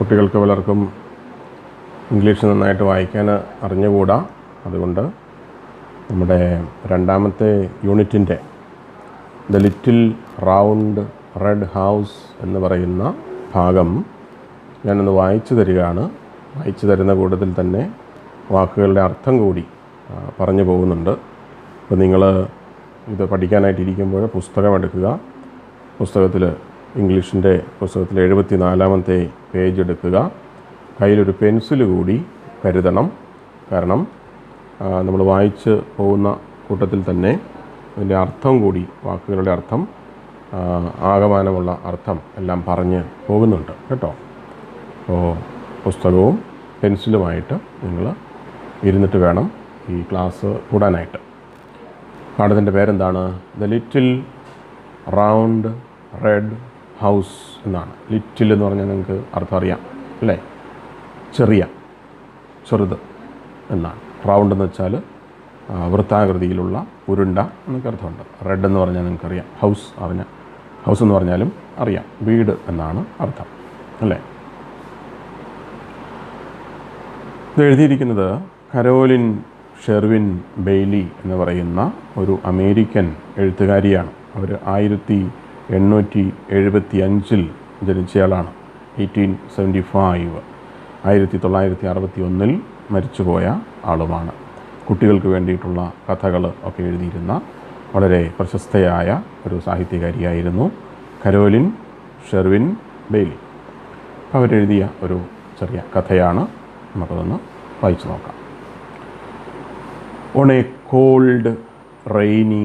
കുട്ടികൾക്ക് പലർക്കും ഇംഗ്ലീഷ് നന്നായിട്ട് വായിക്കാൻ അറിഞ്ഞുകൂടാ. അതുകൊണ്ട് നമ്മുടെ രണ്ടാമത്തെ യൂണിറ്റിൻ്റെ the little round red house എന്ന് പറയുന്ന ഭാഗം ഞാനൊന്ന് വായിച്ചു തരികയാണ്. വായിച്ചു തരുന്ന കൂട്ടത്തിൽ തന്നെ വാക്കുകളുടെ അർത്ഥം കൂടി പറഞ്ഞു പോകുന്നുണ്ട്. അപ്പോൾ നിങ്ങൾ ഇത് പഠിക്കാനായിട്ടിരിക്കുമ്പോൾ പുസ്തകം എടുക്കുക. പുസ്തകത്തിൽ ഇംഗ്ലീഷിൻ്റെ പുസ്തകത്തിൽ 74-ാമത്തെ പേജ് എടുക്കുക. കയ്യിലൊരു പെൻസിൽ കൂടി കരുതണം. കാരണം നമ്മൾ വായിച്ച് പോകുന്ന കൂട്ടത്തിൽ തന്നെ അതിൻ്റെ അർത്ഥം കൂടി, വാക്കുകളുടെ അർത്ഥം, ആകമാനമുള്ള അർത്ഥം എല്ലാം പറഞ്ഞ് പോകുന്നുണ്ട് കേട്ടോ. അപ്പോൾ പുസ്തകവും പെൻസിലുമായിട്ട് നിങ്ങൾ ഇരുന്നിട്ട് വേണം ഈ ക്ലാസ് കൂടാനായിട്ട്. പാഠത്തിൻ്റെ പേരെന്താണ്? The little round red house എന്നാണ്. ലിറ്റിൽ എന്ന് പറഞ്ഞാൽ നിങ്ങൾക്ക് അർത്ഥം അറിയാം അല്ലേ? ചെറിയ, ചെറുത് എന്നാണ്. റൗണ്ട് എന്ന് വെച്ചാൽ വൃത്താകൃതിയിലുള്ള ഉരുണ്ട എന്നൊക്കെ അർത്ഥമുണ്ട്. റെഡ് എന്ന് പറഞ്ഞാൽ നിങ്ങൾക്കറിയാം. ഹൗസ് എന്ന് പറഞ്ഞാലും അറിയാം, വീട് എന്നാണ് അർത്ഥം അല്ലേ? ഇത് എഴുതിയിരിക്കുന്നത് കരോലിൻ ഷെർവിൻ ബെയ്ലി എന്ന് പറയുന്ന ഒരു അമേരിക്കൻ എഴുത്തുകാരിയാണ്. അവർ 1875 ജനിച്ചയാളാണ്. 1875 1961 മരിച്ചുപോയ ആളുമാണ്. കുട്ടികൾക്ക് വേണ്ടിയിട്ടുള്ള കഥകൾ ഒക്കെ എഴുതിയിരുന്ന വളരെ പ്രശസ്തയായ ഒരു സാഹിത്യകാരിയായിരുന്നു കരോലിൻ ഷെർവിൻ ബെയ്ലി. അവരെഴുതിയ ഒരു ചെറിയ കഥയാണ്. നമുക്കതൊന്ന് വായിച്ചു നോക്കാം. On a cold rainy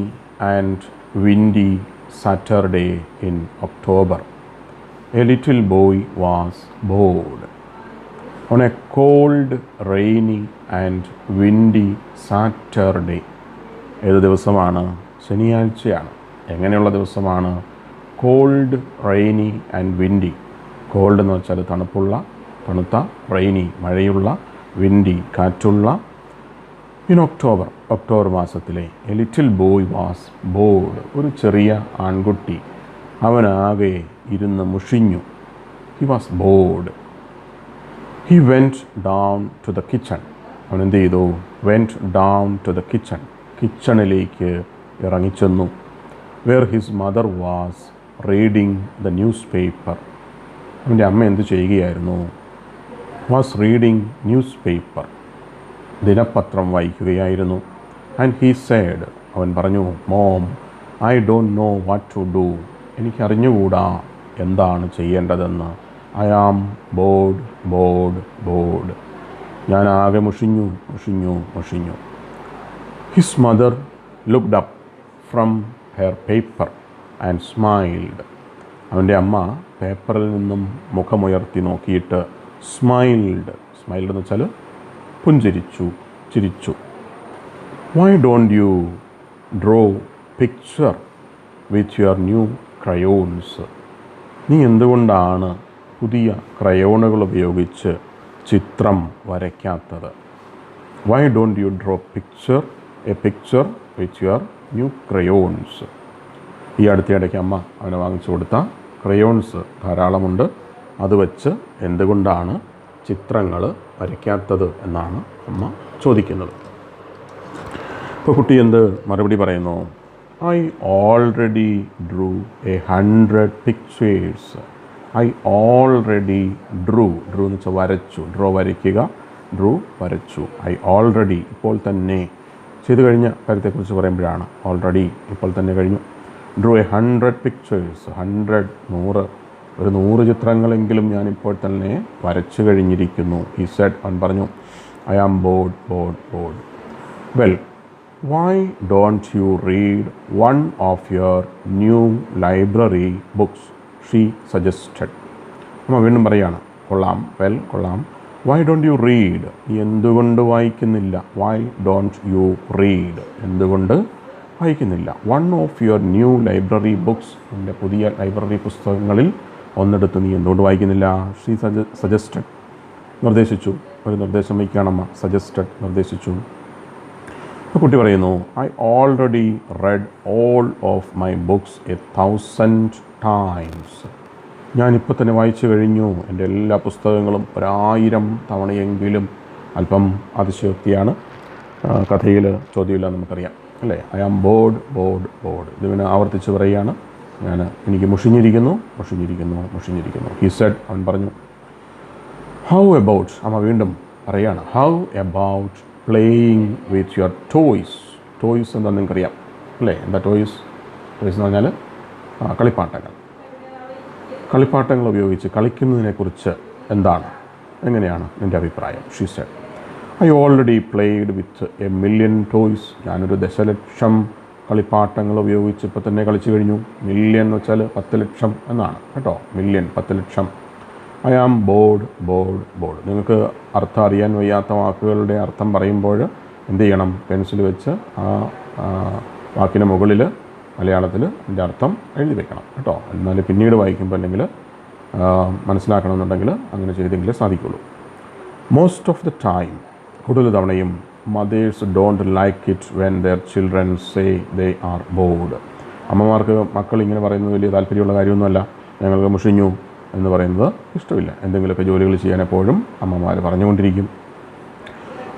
and windy Saturday in October, a little boy was bored. On a cold, rainy and windy Saturday. ഏത് ദിവസമാണ്? ശനിയാഴ്ചയാണ്. എങ്ങനെയുള്ള ദിവസമാണ്? Cold, rainy and windy. Cold എന്ന് വെച്ചാൽ തണുത്ത, റെയിനി മഴയുള്ള, വിൻഡി കാറ്റുള്ള. ഇൻ ഒക്ടോബർ മാസത്തിലെ a little boy was bored. ഒരു ചെറിയ ആൺകുട്ടി അവനാകെ ഇരുന്ന് മുഷിഞ്ഞു. He was bored. He went down to the kitchen. അവൻ എന്ത് ചെയ്തു? Went down to the kitchen. കിച്ചണിലേക്ക് ഇറങ്ങിച്ചെന്നു. Where his mother was reading the newspaper. അവൻ്റെ അമ്മ എന്ത് ചെയ്യുകയായിരുന്നു? Was reading newspaper. ദിനപത്രം വായിക്കുകയായിരുന്നു. And he said. അവൻ പറഞ്ഞു, mom, I don't know what to do. എനിക്കറിഞ്ഞുകൂടാ എന്താണ് ചെയ്യേണ്ടതെന്ന്. I am bored. ഞാനാകെ മുഷിഞ്ഞു. His mother looked up from her paper and smiled. അവൻ്റെ അമ്മ പേപ്പറിൽ നിന്നും മുഖമുയർത്തി നോക്കിയിട്ട് സ്മൈൽഡ് എന്ന് വെച്ചാൽ ചിരിച്ചു. Why don't you draw picture with your new crayons. നീ എന്തുകൊണ്ടാണ് പുതിയ ക്രയോണുകൾ ഉപയോഗിച്ച് ചിത്രം വരയ്ക്കാത്തത്? Why don't you draw a picture with your new crayons. ഈ അടുത്തിടയ്ക്ക് അമ്മ അവന് വാങ്ങിച്ചു കൊടുത്ത ക്രയോൺസ് ധാരാളമുണ്ട്. അത് വച്ച് എന്തുകൊണ്ടാണ് ചിത്രങ്ങൾ വരയ്ക്കാത്തത് എന്നാണ് അമ്മ ചോദിക്കുന്നത്. ഇപ്പോൾ കുട്ടി എന്ത് മറുപടി പറയുന്നു? I already Drew 100 pictures. I already Drew എന്ന് വെച്ചാൽ വരച്ചു. വരയ്ക്കുക, വരച്ചു. ഐ ഓൾറെഡി ഇപ്പോൾ തന്നെ ചെയ്തു കഴിഞ്ഞ കാര്യത്തെക്കുറിച്ച് പറയുമ്പോഴാണ് ഓൾറെഡി ഇപ്പോൾ തന്നെ കഴിഞ്ഞു. Drew 100 pictures. 100 ഒരു 100 ചിത്രങ്ങളെങ്കിലും ഞാനിപ്പോൾ തന്നെ വരച്ചു കഴിഞ്ഞിരിക്കുന്നു. He said. അവൻ പറഞ്ഞു, I am bored. Well, why don't you read one of your new library books, she suggested. അമ്മ വീണ്ടും പറയുകയാണ്, കൊള്ളാം. Why don't you read. നീ എന്തുകൊണ്ട് വായിക്കുന്നില്ല? Why don't you read. എന്തുകൊണ്ട് വായിക്കുന്നില്ല? One of your new library books. എൻ്റെ പുതിയ ലൈബ്രറി പുസ്തകങ്ങളിൽ ഒന്നെടുത്ത് നീ എന്തുകൊണ്ട് വായിക്കുന്നില്ല? She suggested. നിർദ്ദേശിച്ചു. ഒരു നിർദ്ദേശം വയ്ക്കുകയാണമ്മ. സജസ്റ്റഡ്, നിർദ്ദേശിച്ചു. അപ്പോൾ കുട്ടി പറയുന്നു, I already read all of my books 1000 times. ഞാനിപ്പോൾ തന്നെ വായിച്ചു കഴിഞ്ഞു. എൻ്റെ എല്ലാ പുസ്തകങ്ങളും 1000 തവണയെങ്കിലും. അല്പം അതിശയോക്തിയാണ്. കഥയിൽ ചോദ്യമില്ല, നമുക്കറിയാം അല്ലേ? I am bored bored bored. ഇതിങ്ങനെ ആവർത്തിച്ച് പറയുകയാണ്. എനിക്ക് മുഷിഞ്ഞിരിക്കുന്നു. ഹി സെഡ്, അവൻ പറഞ്ഞു. ഹൗ എബൌട്ട്, അമ്മ വീണ്ടും പറയുകയാണ്, how about playing with your toys. Toys എന്താണെന്ന് നിങ്ങൾക്കറിയാം അല്ലേ? എന്താ ടോയ്സ്? ടോയ്സ് എന്ന് പറഞ്ഞാൽ കളിപ്പാട്ടങ്ങൾ ഉപയോഗിച്ച് കളിക്കുന്നതിനെക്കുറിച്ച് എങ്ങനെയാണ് നിൻ്റെ അഭിപ്രായം? She said, I already played with 1,000,000 toys. ഞാനൊരു 10,00,000 കളിപ്പാട്ടങ്ങൾ ഉപയോഗിച്ച് ഇപ്പോൾ തന്നെ കളിച്ചു കഴിഞ്ഞു. മില്യൺ എന്ന് വെച്ചാൽ 10,00,000 എന്നാണ് കേട്ടോ. Million 10,00,000. I am bored bored bored. നിങ്ങൾക്ക് അർത്ഥം അറിയാൻ വയ്യാത്ത വാക്കുകളുടെ അർത്ഥം പറയുമ്പോൾ എന്ത് ചെയ്യണം? പെൻസിൽ വെച്ച് ആ വാക്കിന് മുകളിൽ മലയാളത്തിൽ അതിൻ്റെ അർത്ഥം എഴുതി വെക്കണം കേട്ടോ. എന്നാൽ പിന്നീട് വായിക്കുമ്പോൾ അല്ലെങ്കിൽ മനസ്സിലാക്കണമെന്നുണ്ടെങ്കിൽ അങ്ങനെ ചെയ്തെങ്കിലേ സാധിക്കുള്ളൂ. മോസ്റ്റ് ഓഫ് ദ ടൈം, കൂടുതൽ തവണയും, mothers don't like it when their children say they are bored. അമ്മമാർക്ക് മക്കൾ ഇങ്ങനെ പറയുന്നത് വലിയ താല്പര്യമുള്ള കാര്യമൊന്നുമല്ല. ഞങ്ങൾക്ക് മുഷിഞ്ഞു എന്ന് പറയുന്നത് ഇഷ്ടമില്ല. എന്തെങ്കിലുമൊക്കെ ജോലികൾ ചെയ്യാൻ എപ്പോഴും അമ്മമാർ പറഞ്ഞുകൊണ്ടിരിക്കും.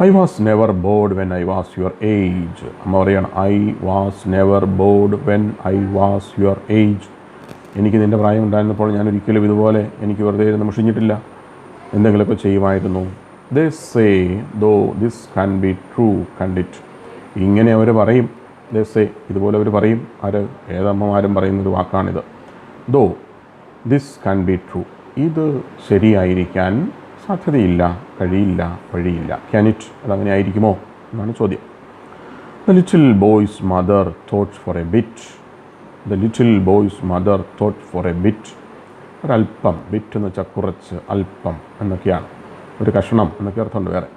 I was never board when I was your age. അമ്മ പറയാണ്, I was never board when I was your age. എനിക്ക് നിൻ്റെ പ്രായം ഉണ്ടായിരുന്നപ്പോൾ ഞാൻ ഒരിക്കലും ഇതുപോലെ എനിക്ക് വെറുതെ ഇരുന്ന് മുഷിഞ്ഞിട്ടില്ല. എന്തെങ്കിലുമൊക്കെ ചെയ്യുമായിരുന്നു. They say though this can be true can it. ഇങ്ങനെ അവർ പറയും. ദേ സേ, ഇതുപോലെ അവർ പറയും. ഏതമ്മമാരും പറയുന്നൊരു വാക്കാണിത്. Though this can be true, ഇത് ശരിയായിരിക്കാൻ സാധ്യതയില്ല, കഴിയില്ല, വഴിയില്ല. ക്യാൻ ഇറ്റ്, അതങ്ങനെ ആയിരിക്കുമോ എന്നാണ് ചോദ്യം. The little boys mother thought four A bit. The little boys mother thought four A bit. ഒരല്പം, ബിറ്റ് എന്ന് വെച്ചാൽ കുറച്ച്, അല്പം എന്നൊക്കെയാണ്. ഒരു കഷണം എന്നൊക്കെ അർത്ഥമുണ്ട്. വേറെ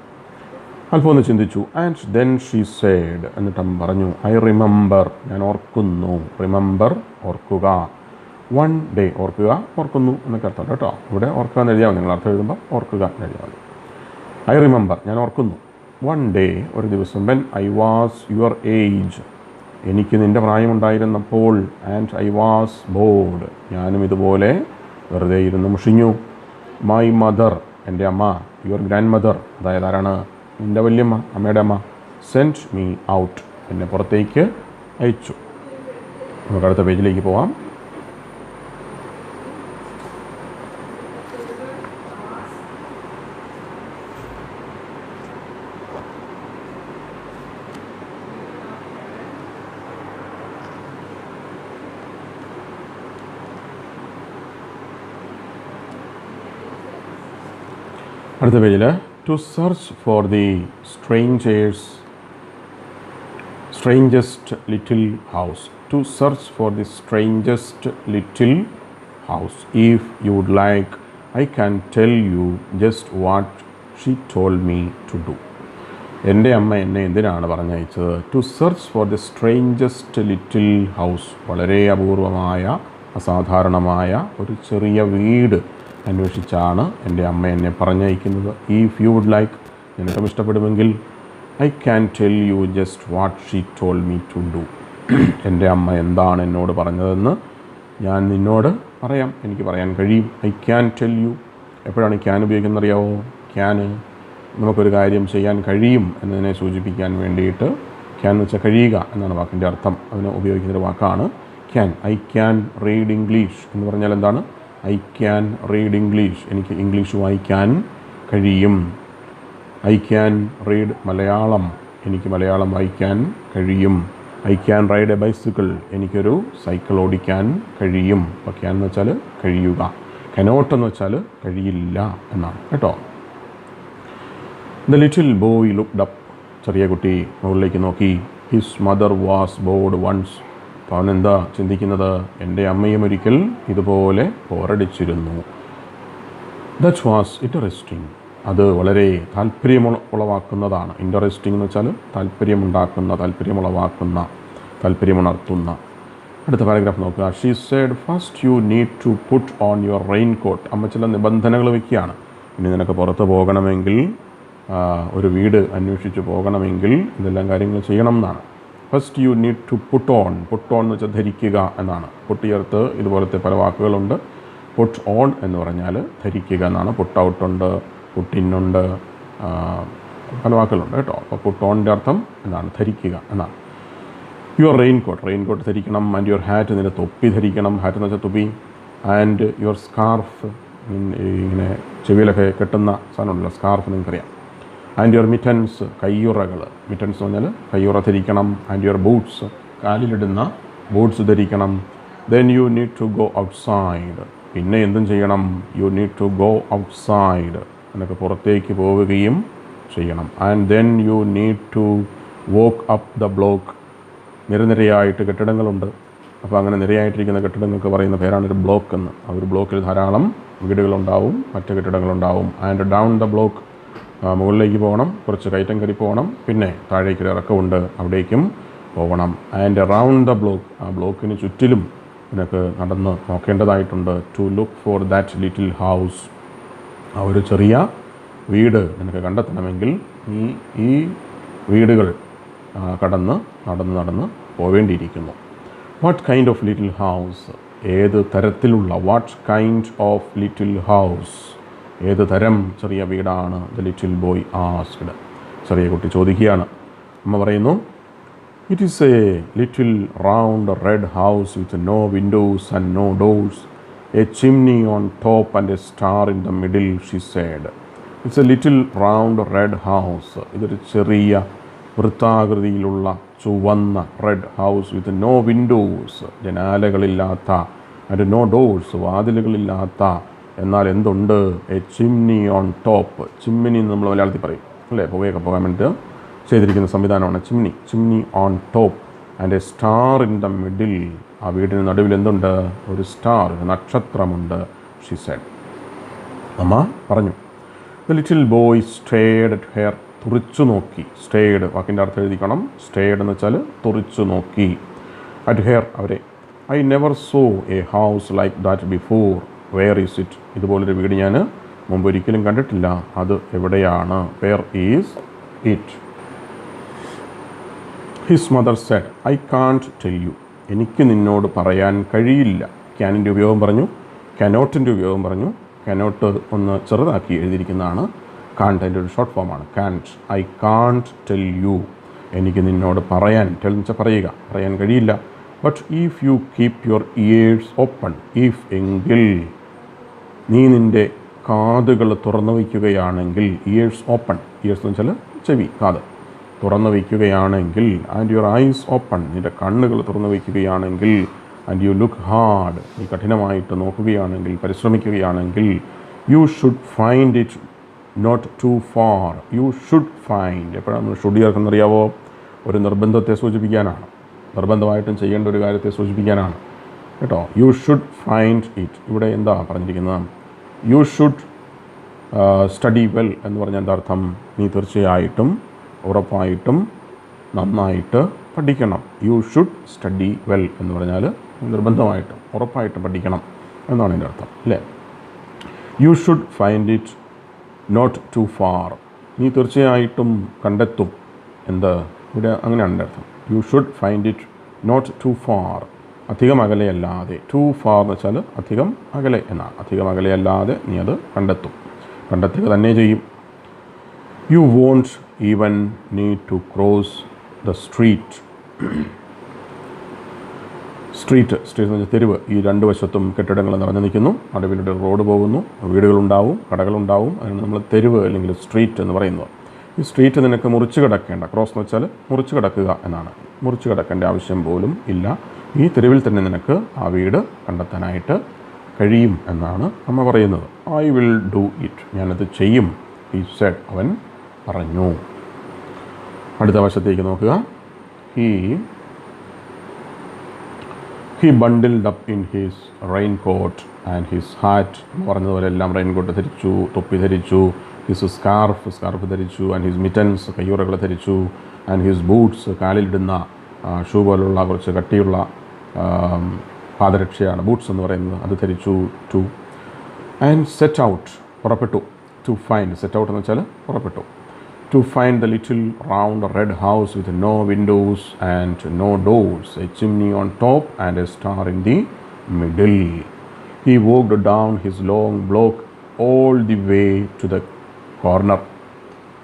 അല്പം ഒന്ന് ചിന്തിച്ചു. ആൻഡ് ദെൻ ഷീ സേഡ്, എന്നിട്ടും പറഞ്ഞു, ഐ റിമെമ്പർ, ഞാൻ ഓർക്കുന്നു. റിമെമ്പർ, ഓർക്കുക. വൺ ഡേ, ഓർക്കുന്നു എന്നൊക്കെ അർത്ഥമുണ്ട് കേട്ടോ. ഇവിടെ ഓർക്കുക എന്ന് എഴുതിയാൽ മതി. നിങ്ങൾ അർത്ഥം എഴുതുമ്പോൾ ഓർക്കുക എന്ന് എഴുതിയാൽ മതി. ഐ റിമെമ്പർ, ഞാൻ ഓർക്കുന്നു. വൺ ഡേ, ഒരു ദിവസം. When I was your age, എനിക്ക് നിൻ്റെ പ്രായമുണ്ടായിരുന്നപ്പോൾ. ആൻഡ് ഐ വാസ് ബോർഡ്, ഞാനും ഇതുപോലെ വെറുതെ ഇരുന്ന് മുഷിഞ്ഞു. മൈ മദർ, എൻ്റെ അമ്മ. യുവർ ഗ്രാൻഡ് മദർ, അതായത് ആരാണ്? നിൻ്റെ വല്യമ്മ, അമ്മയുടെ അമ്മ. സെൻറ്റ് മീ ഔട്ട്, എന്നെ പുറത്തേക്ക് അയച്ചു. നമുക്ക് അടുത്ത പേജിലേക്ക് പോവാം. അടുത്ത പേജിൽ to search for the strangest little house. To search for the strangest little house. If you would like, I can tell you just what she told me to do. എൻ്റെ അമ്മ എന്നെ എന്തിനാണ് പറഞ്ഞയച്ചത്? To search for the strangest little house. വളരെ അപൂർവമായ, അസാധാരണമായ ഒരു ചെറിയ വീട് അന്വേഷിച്ചാണ് എൻ്റെ അമ്മ എന്നെ പറഞ്ഞയക്കുന്നത്. ഇഫ് യു വുഡ് ലൈക്ക്, നിനക്കും ഇഷ്ടപ്പെടുമെങ്കിൽ, I can tell you just what she told me to do. എൻ്റെ അമ്മ എന്താണ് എന്നോട് പറഞ്ഞതെന്ന് ഞാൻ നിന്നോട് പറയാം, എനിക്ക് പറയാൻ കഴിയും. I can tell U. എപ്പോഴാണ് ക്യാൻ ഉപയോഗിക്കുന്നത് അറിയാവോ? ക്യാന് നമുക്കൊരു കാര്യം ചെയ്യാൻ കഴിയും എന്നതിനെ സൂചിപ്പിക്കാൻ വേണ്ടിയിട്ട്, ക്യാൻ എന്ന് വെച്ചാൽ കഴിയുക എന്നാണ് വാക്കിൻ്റെ അർത്ഥം. അതിന് ഉപയോഗിക്കുന്നൊരു വാക്കാണ് can. I can read English എന്ന് പറഞ്ഞാൽ എന്താണ്? ഐ ക്യാൻ റീഡ് ഇംഗ്ലീഷ്, എനിക്ക് ഇംഗ്ലീഷ് വായിക്കാൻ കഴിയും. ഐ ക്യാൻ റീഡ് മലയാളം, എനിക്ക് മലയാളം വായിക്കാൻ കഴിയും. I can ride A bicycle, എനിക്കൊരു സൈക്കിൾ ഓടിക്കാൻ കഴിയും. അപ്പോൾ ക്യാൻ എന്ന് വെച്ചാൽ കഴിയുക. കനോട്ട് എന്ന് വെച്ചാൽ കഴിയില്ല എന്നാണ് കേട്ടോ. The little boy looked up, ചെറിയ കുട്ടി മുകളിലേക്ക് നോക്കി. His mother was bored once. അപ്പോൾ അവനെന്താ ചിന്തിക്കുന്നത്? എൻ്റെ അമ്മയും ഒരിക്കൽ ഇതുപോലെ ബോറടിച്ചിരുന്നു. ദാറ്റ് വാസ് ഇൻട്രസ്റ്റിംഗ്, അത് വളരെ താല്പര്യമുളവാക്കുന്നതാണ്. ഇൻട്രസ്റ്റിംഗ് എന്ന് വെച്ചാൽ താല്പര്യമുണ്ടാക്കുന്ന, താല്പര്യമുണർത്തുന്ന. അടുത്ത പാരഗ്രാഫ് നോക്കുക. She said, first you need to put on your raincoat. അമ്മ ചില നിബന്ധനകൾ വയ്ക്കുകയാണ്. ഇനി നിനക്ക് പുറത്ത് പോകണമെങ്കിൽ, ഒരു വീട് അന്വേഷിച്ച് പോകണമെങ്കിൽ ഇതെല്ലാം കാര്യങ്ങൾ ചെയ്യണം എന്നാണ്. First you need to put on എന്ന് വെച്ചാൽ ധരിക്കുക എന്നാണ്. പുട്ട് ചേർത്ത് ഇതുപോലത്തെ പല വാക്കുകളുണ്ട്. പുട്ട് ഓൺ എന്ന് പറഞ്ഞാൽ ധരിക്കുക എന്നാണ്. പുട്ട് ഔട്ടുണ്ട്, പുട്ടിന്നുണ്ട്, പല വാക്കുകളുണ്ട് കേട്ടോ. അപ്പോൾ പുട്ട് ഓണിൻ്റെ അർത്ഥം എന്താണ്? ധരിക്കുക എന്നാണ്. യുവർ റെയിൻകോട്ട് ധരിക്കണം. ആൻഡ് യുവർ ഹാറ്റ്, നിൻ്റെ തൊപ്പി ധരിക്കണം. ഹാറ്റ് എന്ന് വെച്ചാൽ തൊപ്പി. ആൻഡ് യുവർ സ്കാർഫ്, ഇങ്ങനെ ചെവിയിലൊക്കെ കെട്ടുന്ന സാധനമുണ്ടല്ലോ, സ്കാർഫ് നിങ്ങൾക്കറിയാം. ആൻഡ് യുവർ മിറ്റൻസ്, കയ്യുറകൾ. മിറ്റൻസ് എന്ന് പറഞ്ഞാൽ കയ്യുറ ധരിക്കണം. ആൻഡ് യുവർ ബൂട്ട്സ്, കാലിലിടുന്ന ബൂട്ട്സ് ധരിക്കണം. Then you need to go outside, പിന്നെ എന്തും ചെയ്യണം? You need to go outside, നിനക്ക് പുറത്തേക്ക് പോവുകയും ചെയ്യണം. And then you need to walk up the block, നിരനിരയായിട്ട് കെട്ടിടങ്ങളുണ്ട്. അപ്പോൾ അങ്ങനെ നിരയായിട്ടിരിക്കുന്ന കെട്ടിടങ്ങൾക്ക് പറയുന്ന പേരാണൊരു ബ്ലോക്ക് എന്ന്. ആ ഒരു ബ്ലോക്കിൽ ധാരാളം വീടുകളുണ്ടാവും, മറ്റ് കെട്ടിടങ്ങളുണ്ടാവും. ആൻഡ് ഡൗൺ ദ ബ്ലോക്ക്, മുകളിലേക്ക് പോകണം, കുറച്ച് കയറ്റം കയറി പോകണം, പിന്നെ താഴേക്കൊരു ഇറക്കമുണ്ട്, അവിടേക്കും പോകണം. ആൻഡ് റൗണ്ട് ദ ബ്ലോക്ക്, ആ ബ്ലോക്കിന് ചുറ്റിലും നിനക്ക് നടന്ന് നോക്കേണ്ടതായിട്ടുണ്ട്. To look for that little house, ആ ഒരു ചെറിയ വീട് നിനക്ക് കണ്ടെത്തണമെങ്കിൽ ഈ വീടുകൾ നടന്ന് പോവേണ്ടിയിരിക്കുന്നു. What kind of little house, ഏത് തരത്തിലുള്ള, what kind of little house, ഏത് തരം ചെറിയ വീടാണ്? ദ ലിറ്റിൽ ബോയ് ആസ്ക്ഡ്, ചെറിയ കുട്ടി ചോദിക്കുകയാണ്. അമ്മ പറയുന്നു, it is a little round red house with no windows and no doors, a chimney on top and a star in the middle, she said. It's a little round red house, ഇതൊരു ചെറിയ വൃത്താകൃതിയിലുള്ള ചുവന്ന red house with no windows, ജനാലകളില്ലാത്ത, and no doors, വാതിലുകളില്ലാത്ത, എന്നാൽ എന്തുണ്ട്? A chimney on top, ചിമ്മിനി എന്ന് നമ്മൾ മലയാളത്തിൽ പറയും അല്ലേ, പുകയൊക്കെ പോകാൻ വേണ്ടിയിട്ട് ചെയ്തിരിക്കുന്ന സംവിധാനമാണ് chimney on top, and a star in the middle, ആ വീടിന് നടുവിൽ എന്തുണ്ട്? ഒരു സ്റ്റാർ, ഒരു നക്ഷത്രമുണ്ട്. ഷി സെഡ്, അമ്മ പറഞ്ഞു. The little boy stared at her, തുറിച്ചു നോക്കി. സ്റ്റേഡ് വാക്കിൻ്റെ അർത്ഥം എഴുതിക്കണം. സ്റ്റേഡ് എന്ന് വെച്ചാൽ തുറിച്ചു നോക്കി. അറ്റ് ഹെയർ, അവരെ. I never saw a house like that before, where is it, ഇതുപോലൊരു വീട് ഞാൻ മുമ്പ് ഒരിക്കലും കണ്ടിട്ടില്ല, അത് എവിടെയാണ്? Where is it? His mother said, I can't tell you, എനിക്ക് നിന്നോട് പറയാൻ കഴിയില്ല. ക്യാനിൻ്റെ ഉപയോഗം പറഞ്ഞു, കനോട്ടിൻ്റെ ഉപയോഗം പറഞ്ഞു. കനോട്ട് ഒന്ന് ചെറുതാക്കി എഴുതിയിരിക്കുന്നതാണ്. കാൺട്ട് അതിൻ്റെ ഒരു ഷോർട്ട് ഫോമാണ്. Can't, I can't tell you, എനിക്ക് നിന്നോട് പറയാൻ, ടെൽ എന്ന് വെച്ചാൽ പറയുക, പറയാൻ കഴിയില്ല. But if you keep your ears open, if എങ്കിൽ, നീ നിൻ്റെ കാതുകൾ തുറന്നു വയ്ക്കുകയാണെങ്കിൽ, ഇയേഴ്സ് ഓപ്പൺ, ഇയേഴ്സ് എന്ന് വെച്ചാൽ ചെവി, കാത് തുറന്നു വയ്ക്കുകയാണെങ്കിൽ, ആൻഡ് യുവർ ഐസ് ഓപ്പൺ, നിൻ്റെ കണ്ണുകൾ തുറന്നു വയ്ക്കുകയാണെങ്കിൽ, ആൻഡ് യു ലുക്ക് ഹാർഡ്, നീ കഠിനമായിട്ട് നോക്കുകയാണെങ്കിൽ, പരിശ്രമിക്കുകയാണെങ്കിൽ, you should find it not too far. You should find, എപ്പോഴാണ് നമ്മൾ ഷുഡ് ചേർക്കുന്നറിയാവോ? ഒരു നിർബന്ധത്തെ സൂചിപ്പിക്കാനാണ്, നിർബന്ധമായിട്ടും ചെയ്യേണ്ട ഒരു കാര്യത്തെ സൂചിപ്പിക്കാനാണ് കേട്ടോ. യു ഷുഡ് ഫൈൻഡ് ഇറ്റ്, ഇവിടെ എന്താ പറഞ്ഞിരിക്കുന്നത്? യു ഷുഡ് സ്റ്റഡി വെൽ എന്ന് പറഞ്ഞാൽ എന്താ അർത്ഥം? നീ തീർച്ചയായിട്ടും, ഉറപ്പായിട്ടും നന്നായിട്ട് പഠിക്കണം. യു ഷുഡ് സ്റ്റഡി വെൽ എന്ന് പറഞ്ഞാൽ നിർബന്ധമായിട്ടും ഉറപ്പായിട്ടും പഠിക്കണം എന്നാണ് എൻ്റെ അർത്ഥം അല്ലേ. You should find it not too far, നീ തീർച്ചയായിട്ടും കണ്ടെത്തും. എന്ത് ഇവിടെ അങ്ങനെയാണ് എൻ്റെ അർത്ഥം. You should find it not too far, അധികം അകലെയല്ലാതെ. ടു ഫാർ എന്ന് വെച്ചാൽ അധികം അകലെ എന്നാണ്. അധികം അകലെയല്ലാതെ നീ അത് കണ്ടെത്തുക തന്നെ ചെയ്യും. You won't even need to cross the street. Street എന്ന് വെച്ചാൽ തെരുവ്. ഈ രണ്ട് വശത്തും കെട്ടിടങ്ങൾ നിറഞ്ഞു നിൽക്കുന്നു. നടുവിലൂടെ റോഡ് പോകുന്നു, വീടുകളുണ്ടാവും, കടകളുണ്ടാവും. അതിന് നമ്മൾ തെരുവ് അല്ലെങ്കിൽ സ്ട്രീറ്റ് എന്ന് പറയുന്നത്. ഈ സ്ട്രീറ്റ് നിനക്ക് മുറിച്ച് കിടക്കേണ്ട, ക്രോസ് എന്ന് വെച്ചാൽ മുറിച്ച് കിടക്കുക എന്നാണ്. മുറിച്ച് കിടക്കേണ്ട ആവശ്യം പോലും ഇല്ല. ഈ തെരുവിൽ തന്നെ നിനക്ക് ആ വീട് കണ്ടെത്താനായിട്ട് കഴിയും എന്നാണ് അമ്മ പറയുന്നത്. ഐ വിൽ ഡു ഇറ്റ്, ഞാനത് ചെയ്യും. ഹി സെഡ്, അവൻ പറഞ്ഞു. അടുത്ത വശത്തേക്ക് നോക്കുക. He bundled up in his raincoat and his hat. പറഞ്ഞതുപോലെ എല്ലാം റെയിൻകോട്ട് ധരിച്ചു, തൊപ്പി ധരിച്ചു. ഹിസ് സ്കാർഫ് ധരിച്ചു. ആൻഡ് ഹിസ് മിറ്റൻസ്, കയ്യുറകൾ ധരിച്ചു. ആൻഡ് ഹിസ് ബൂട്ട്സ്, കാലിലിടുന്ന ഷൂ പോലുള്ള കുറച്ച് കട്ടിയുള്ള പാദരക്ഷയാണ് ബൂട്ട്സ് എന്ന് പറയുന്നത്, അത് ധരിച്ചു. ആൻഡ് സെറ്റ് ഔട്ട്, പുറപ്പെട്ടു. ടു ഫൈൻഡ്, സെറ്റ് ഔട്ട് എന്ന് വെച്ചാൽ പുറപ്പെട്ടു. To find the little round red house with no windows and no doors, a chimney on top and a star in the middle. He walked down his long block all the way to the corner.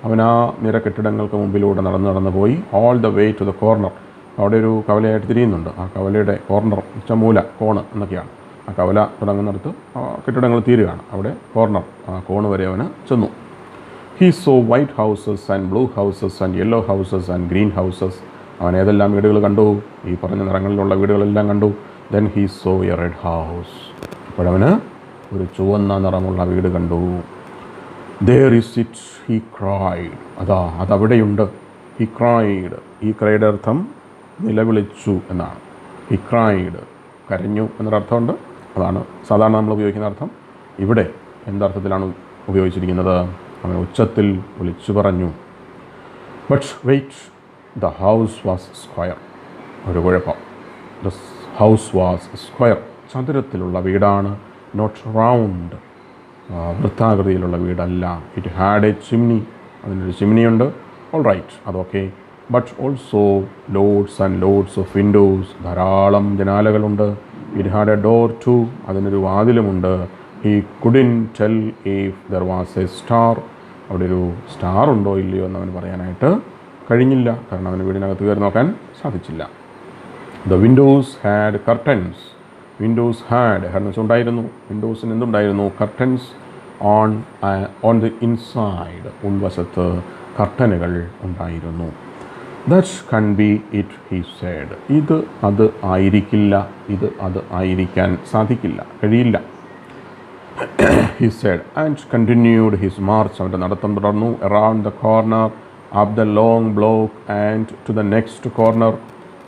അവൻ ആ നിര കെട്ടിടങ്ങൾക്ക് മുമ്പിലൂടെ നടന്ന് പോയി all the way to the corner. അവിടെ ഒരു കവലയായിട്ട് തിരിയുന്നുണ്ട്. ആ കവലയുടെ കോർണർ മൂല കോണ് എന്നൊക്കെയാണ്. ആ കവല തുടങ്ങുന്നിടത്ത് കെട്ടിടങ്ങൾ തീരുകയാണ്. അവിടെ കോർണർ ആ കോണ് വരെ അവന് ചെന്നു. He saw white houses and blue houses and yellow houses and green houses. അവൻ ഏതെല്ലാം വീടുകൾ കണ്ടു? ഈ പറഞ്ഞ നിറങ്ങളിലുള്ള വീടുകളെല്ലാം കണ്ടു. Then he saw a red house. അപ്പോഴവന് ഒരു ചുവന്ന നിറമുള്ള വീട് കണ്ടു. There is it, he cried. അതവിടെയുണ്ട്. He cried. ഈ ക്രൈഡ് അർത്ഥം നിലവിളിച്ചു എന്നാണ്. He cried, കരഞ്ഞു എന്നൊരർത്ഥമുണ്ട്. അതാണ് സാധാരണ നമ്മൾ ഉപയോഗിക്കുന്ന അർത്ഥം. ഇവിടെ എന്തർത്ഥത്തിലാണ് ഉപയോഗിച്ചിരിക്കുന്നത്? അവൻ ഉച്ചത്തിൽ വിളിച്ചു പറഞ്ഞു. But wait, the house was square. ഒരു കുഴപ്പം. The house was square. ചതുരത്തിലുള്ള വീടാണ്. നോട്ട് റൗണ്ട്, വൃത്താകൃതിയിലുള്ള വീടല്ല. It had a chimney. അതിനൊരു ചിമ്നിയുണ്ട്. ഓൾ റൈറ്റ്, അതൊക്കെ. But also loads and loads of windows. ധാരാളം ജനാലകളുണ്ട്. It had a door too. അതിനൊരു വാതിലുമുണ്ട്. He couldn't tell if there was a star. അവിടെ ഒരു സ്റ്റാർ ഉണ്ടോ ഇല്ലയോ എന്ന് അവന് പറയാനായിട്ട് കഴിഞ്ഞില്ല. കാരണം അവന് വീടിനകത്ത് കയറി നോക്കാൻ സാധിച്ചില്ല. The windows had curtains. Windows had ഉണ്ടായിരുന്നു. വിൻഡോസിന് എന്തുണ്ടായിരുന്നു? Curtains on the inside. ഉൾവശത്ത് കർട്ടനുകൾ ഉണ്ടായിരുന്നു. ദാറ്റ് കൺ ബി ഇറ്റ്, ഹി സേഡ്. ഇത് അത് ആയിരിക്കില്ല. ഇത് അത് ആയിരിക്കാൻ സാധിക്കില്ല, കഴിയില്ല. He said and continued his march. അവൻ്റെ നടത്തം തുടർന്നു. Around the corner, up the long block and to the next corner.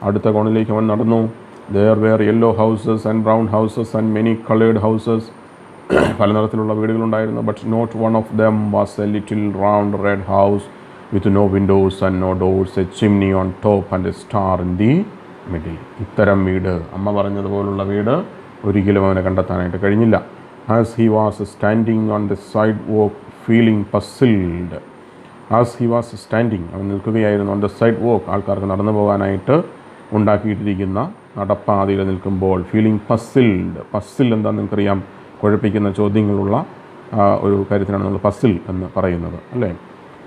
അടുത്ത കോണിലേക്ക് അവൻ നടന്നു. There were yellow houses and brown houses and many colored houses. പല നിറത്തിലുള്ള വീടുകളുണ്ടായിരുന്നു. But not one of them was a little round red house with no windows and no doors, a chimney on top and a star in the middle. ഇത്തരം വീട്, അമ്മ പറഞ്ഞതുപോലുള്ള വീട് ഒരിക്കലും അവനെ കണ്ടെത്താനായിട്ട് കഴിഞ്ഞില്ല. As he was standing on the sidewalk feeling puzzled. As he was standing, അവൻ നിൽക്കുകയായിരുന്നു. on the sidewalk, ആൾക്കാർക്ക് നടന്നു പോകാനായിട്ട് ഉണ്ടാക്കിയിട്ടിരിക്കുന്ന നടപ്പാതയിൽ നിൽക്കുമ്പോൾ ഫീലിംഗ് പസ്സിൽഡ്. പസ്സിൽ എന്താണെന്ന് നിങ്ങൾക്കറിയാം? കുഴപ്പിക്കുന്ന ചോദ്യങ്ങളുള്ള ഒരു കാര്യത്തിനാണ് നമ്മൾ പസ്സിൽ എന്ന് പറയുന്നത്, അല്ലേ?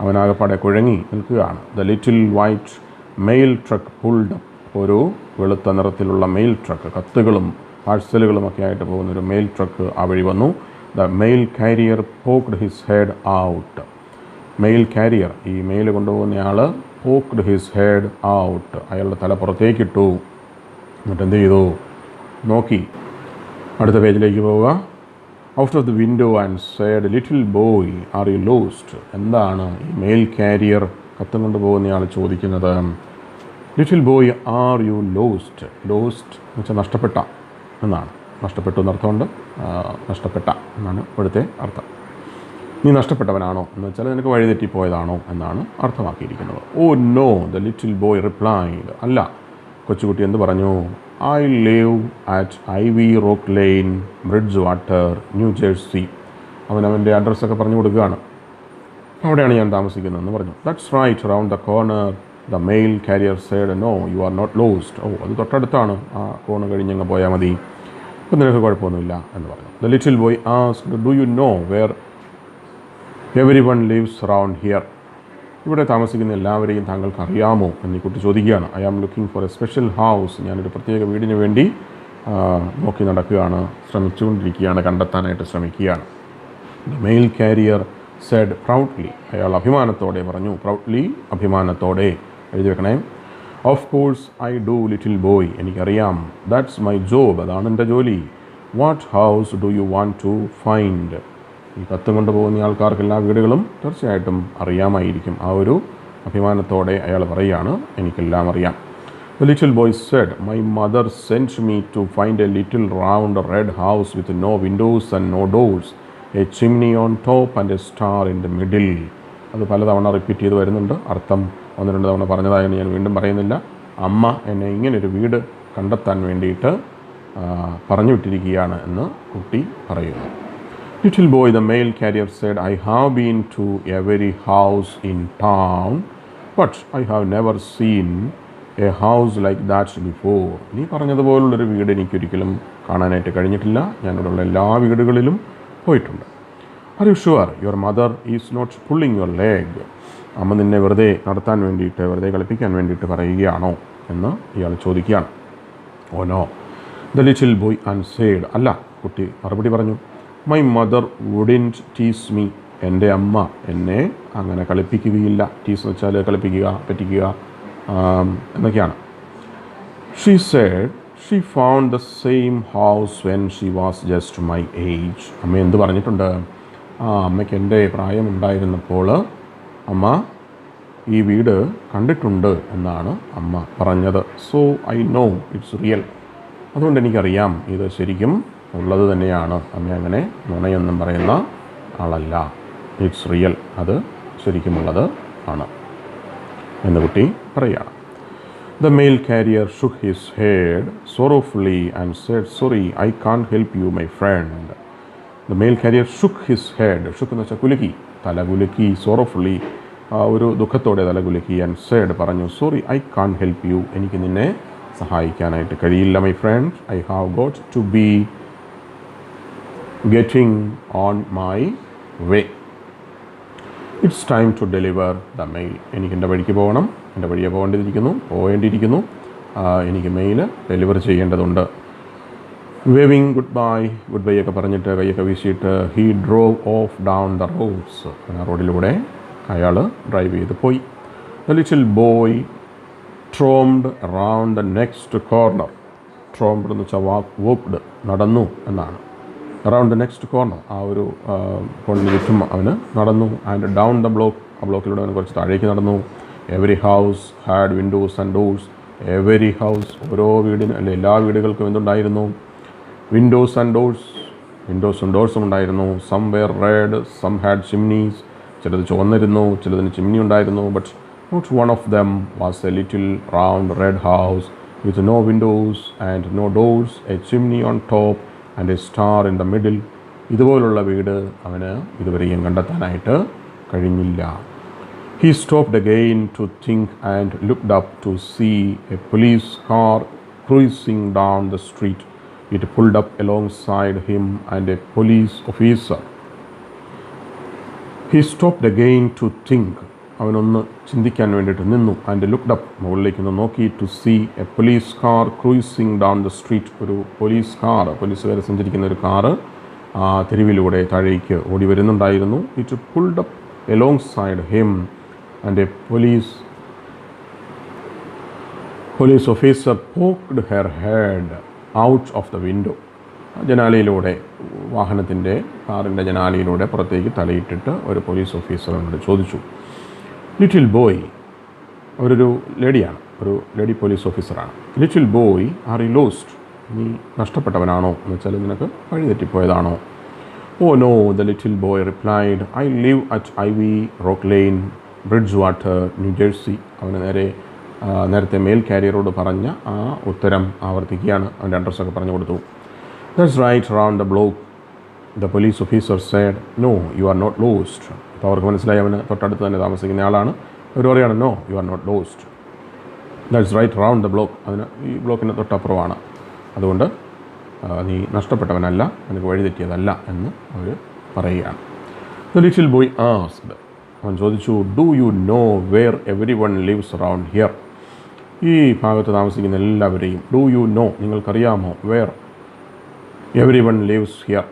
അവനാകപ്പാടെ കുഴങ്ങി നിൽക്കുകയാണ്. The little white mail truck pulled. ഒരു വെളുത്ത നിറത്തിലുള്ള മെയിൽ ട്രക്ക്, കത്തുകളും പാഴ്സലുകളുമൊക്കെ ആയിട്ട് പോകുന്നൊരു മെയിൽ ട്രക്ക് ആ വഴി വന്നു. The mail carrier poked his head out. Mail carrier, ഈ മെയിൽ കൊണ്ടുപോകുന്നയാൾ, പോക്ഡ് ഹിസ് ഹെഡ് ഔട്ട്, അയാളുടെ തല പുറത്തേക്കിട്ടു. എന്നിട്ട് എന്ത് ചെയ്തു? നോക്കി. അടുത്ത പേജിലേക്ക് പോവുക. Out of the window and said, little boy are you lost. എന്താണ് ഈ മെയിൽ കാരിയർ കത്തും കൊണ്ടുപോകുന്നയാൾ ചോദിക്കുന്നത്? Little boy are you lost. Lost എന്ന് വെച്ചാൽ നഷ്ടപ്പെട്ട എന്നാണ്. നഷ്ടപ്പെട്ടു എന്നർത്ഥമുണ്ട്. നഷ്ടപ്പെട്ട എന്നാണ് ഇവിടുത്തെ അർത്ഥം. നീ നഷ്ടപ്പെട്ടവനാണോ എന്ന് വെച്ചാൽ നിനക്ക് വഴിതെറ്റിപ്പോയതാണോ എന്നാണ് അർത്ഥമാക്കിയിരിക്കുന്നത്. Oh no, the little boy replied. അല്ല, കൊച്ചുകുട്ടി എന്ത് പറഞ്ഞു? I live at Ivy Rock Lane, Bridgewater, New Jersey. അവൻ്റെ അഡ്രസ്സൊക്കെ പറഞ്ഞു കൊടുക്കുകയാണ്. അവിടെയാണ് ഞാൻ താമസിക്കുന്നതെന്ന് പറഞ്ഞു. That's right, around the corner, the mail carrier said. No, you are not lost. ഓ, അത് തൊട്ടടുത്താണ്, ആ കോണ് കഴിഞ്ഞങ്ങ് പോയാൽ മതി, ഇപ്പം നിനക്ക് കുഴപ്പമൊന്നുമില്ല എന്ന് പറഞ്ഞു. The little boy asked, do you know where everyone lives around here. ഇവിടെ താമസിക്കുന്ന എല്ലാവരെയും താങ്കൾക്ക് അറിയാമോ എന്ന് ഈ കുട്ടി ചോദിക്കുകയാണ്. I am looking for a special house. ഞാനൊരു പ്രത്യേക വീടിന് വേണ്ടി നോക്കി നടക്കുകയാണ്, ശ്രമിച്ചുകൊണ്ടിരിക്കുകയാണ്, കണ്ടെത്താനായിട്ട് ശ്രമിക്കുകയാണ്. The mail carrier said proudly. അയാൾ അഭിമാനത്തോടെ പറഞ്ഞു. പ്രൗഡ്ലി, അഭിമാനത്തോടെ എഴുതി വെക്കണേ. Of course I do little boy. എനിക്കറിയാം. That's my job. അതാണ് എൻ്റെ ജോലി. What house do you want to find. ഈ കത്തും കൊണ്ടുപോകുന്ന ആൾക്കാർക്ക് എല്ലാ വീടുകളും തീർച്ചയായിട്ടും അറിയാമായിരിക്കും. ആ ഒരു അഭിമാനത്തോടെ അയാൾ പറയുകയാണ്, എനിക്കെല്ലാം അറിയാം. The little boy said, my mother sent me to find a little round red house with no windows and no doors, a chimney on top and a star in the middle. അത് പലതവണ repeat ചെയ്ത് വരുന്നുണ്ട്. അർത്ഥം 1-2 തവണ പറഞ്ഞതായാണ് ഞാൻ വീണ്ടും പറയുന്നില്ല. അമ്മ എന്നെ ഇങ്ങനൊരു വീട് കണ്ടെത്താൻ വേണ്ടിയിട്ട് പറഞ്ഞു വിട്ടിരിക്കുകയാണ് എന്ന് കുട്ടി പറയുന്നു. Little boy, the mail carrier said, I have been to every house in town, but I have never seen A house like that before. നീ പറഞ്ഞതുപോലുള്ളൊരു വീട് എനിക്കൊരിക്കലും കാണാനായിട്ട് കഴിഞ്ഞിട്ടില്ല. ഞാനിവിടെയുള്ള എല്ലാ വീടുകളിലും പോയിട്ടുണ്ട്. Are you sure your mother is not pulling your leg? അമ്മ നിന്നെ വെറുതെ നടത്താൻ വേണ്ടിയിട്ട്, വെറുതെ കളിപ്പിക്കാൻ വേണ്ടിയിട്ട് പറയുകയാണോ എന്ന് ഇയാൾ ചോദിക്കുകയാണ്. Oh no, the little boy answered. അല്ല, കുട്ടി മറുപടി പറഞ്ഞു. My mother wouldn't tease me. എൻ്റെ അമ്മ എന്നെ അങ്ങനെ കളിപ്പിക്കുകയില്ല. ടീസ് എന്ന് വെച്ചാൽ കളിപ്പിക്കുക, പറ്റിക്കുക എന്നൊക്കെയാണ്. She said she found the same house when she was just my age. അമ്മ എന്ത് പറഞ്ഞിട്ടുണ്ട്? അമ്മയ്ക്ക് എൻ്റെ പ്രായമുണ്ടായിരുന്നപ്പോൾ അമ്മ ഈ വീട് കണ്ടിട്ടുണ്ട് എന്നാണ് അമ്മ പറഞ്ഞത്. So I know it's real. അതുകൊണ്ട് എനിക്കറിയാം ഇത് ശരിക്കും ഉള്ളത് തന്നെയാണ്. അമ്മ അങ്ങനെ നുണയൊന്നും പറയുന്ന ആളല്ല. ഇറ്റ്സ് റിയൽ, അത് ശരിക്കുമുള്ളത് ആണ് എന്ന് കുട്ടി പറയുകയാണ്. The mail carrier shook his head സോറോഫുള്ളി and Z sorry I can't help you my friend. The mail carrier shook his head. Shook എന്ന് വെച്ചാൽ കുലുക്കി, തല കുലുക്കി. സോറോഫുള്ളി ഒരു ദുഃഖത്തോടെ തല കുലുക്കി. ആൻഡ് സെഡ് പറഞ്ഞു sorry I can't help you. എനിക്ക് നിന്നെ സഹായിക്കാനായിട്ട് കഴിയില്ല my friend. I have got to be getting on my way. It's time to deliver the mail. എനിക്ക് എൻ്റെ വഴിക്ക് പോകണം, എൻ്റെ വഴിയെ പോകേണ്ടിയിരിക്കുന്നു. എനിക്ക് മെയിൽ ഡെലിവർ ചെയ്യേണ്ടതുണ്ട്. വേവിങ് ഗുഡ് ബൈ ഒക്കെ പറഞ്ഞിട്ട് കൈയൊക്കെ വീശിയിട്ട് he drove of down the roads. ആ റോഡിലൂടെ അയാൾ ഡ്രൈവ് ചെയ്ത് പോയി. The little boy ട്രോംഡ് around the next corner. ട്രോംഡ് എന്ന് വെച്ചാൽ വോക്ഡ്, നടന്നു എന്നാണ്. അറൗണ്ട് ദ നെക്സ്റ്റ് കോർണർ, ആ ഒരു കോണിന് ചുറ്റും അവന് നടന്നു. ആൻഡ് ഡൗൺ ദ ബ്ലോക്ക്, ആ ബ്ലോക്കിലൂടെ അവന് കുറച്ച് താഴേക്ക് നടന്നു. Every house had windows and doors. Every house, ഓരോ വീടിന് അല്ലെ എല്ലാ വീടുകൾക്കും എന്തുണ്ടായിരുന്നു? വിൻഡോസ് ആൻഡ് ഡോഴ്സ്, വിൻഡോസും ഡോഴ്സും ഉണ്ടായിരുന്നു. Some were red, some had chimneys. ചിലത് ചുവന്നിരുന്നു, ചിലതിന് ചിമ്നി ഉണ്ടായിരുന്നു. But not one of them was a little round red house with no windows and no doors, a chimney on top and a star in the middle. ഇതുപോലുള്ള വീട് അവന് ഇതുവരെയും കണ്ടെത്താനായിട്ട് കഴിഞ്ഞില്ല. He stopped again to think and looked up to see a police car cruising down the street. It pulled up alongside him and a police officer. He stopped again to think. അവനൊന്ന് ചിന്തിക്കാൻ വേണ്ടിയിട്ട് നിന്നു. And looked up, മുകളിലേക്ക് ഒന്ന് നോക്കി. To see a police car cruising down the street. ഒരു police car, പോലീസുകാർ സഞ്ചരിക്കുന്ന ഒരു കാറ് തെരുവിലൂടെ താഴേക്ക് ഓടി വരുന്നുണ്ടായിരുന്നു. It pulled up along him and a police officer poked her head out of the window. ജനാലയിലൂടെ, വാഹനത്തിൻ്റെ കാറിൻ്റെ ജനാലയിലൂടെ പുറത്തേക്ക് തലയിട്ടിട്ട് ഒരു പോലീസ് ഓഫീസറിനോട് ചോദിച്ചു. ലിറ്റിൽ ബോയ്, അവരൊരു ലേഡിയാണ്, ഒരു ലേഡി പോലീസ് ഓഫീസറാണ്. Little boy are you lost? നീ നഷ്ടപ്പെട്ടവനാണോ എന്ന് വെച്ചാൽ നിനക്ക് വഴിതെറ്റിപ്പോയതാണോ? Oh no, the little boy replied, I live at Ivy Rock Lane, Bridgewater, New Jersey. അവന് നേരത്തെ മെയിൽ കാരിയറോട് പറഞ്ഞ ആ ഉത്തരം ആവർത്തിക്കുകയാണ്. അവൻ്റെ അഡ്രസ്സൊക്കെ പറഞ്ഞു കൊടുത്തു. That's right round the block, the police officer said. No, you are not lost. അപ്പോൾ അവർക്ക് മനസ്സിലായി അവന് തൊട്ടടുത്ത് തന്നെ താമസിക്കുന്ന ആളാണ്. അവർ പറയുകയാണ് no, you are not lost. That's right round the block, അതിന് ഈ ബ്ലോക്കിന് തൊട്ടപ്പുറമാണ്. അതുകൊണ്ട് നീ നഷ്ടപ്പെട്ടവനല്ല, നിനക്ക് വഴിതെറ്റിയതല്ല എന്ന് അവർ പറയുകയാണ്. ദ ലിറ്റിൽ ബോയ് ആസ്ക്ഡ്, അവൻ ചോദിച്ചു, do you know where everyone lives around here? ഈ ഭാഗത്ത് താമസിക്കുന്ന എല്ലാവരെയും, ഡു യു നോ, നിങ്ങൾക്കറിയാമോ? Where everyone lives here,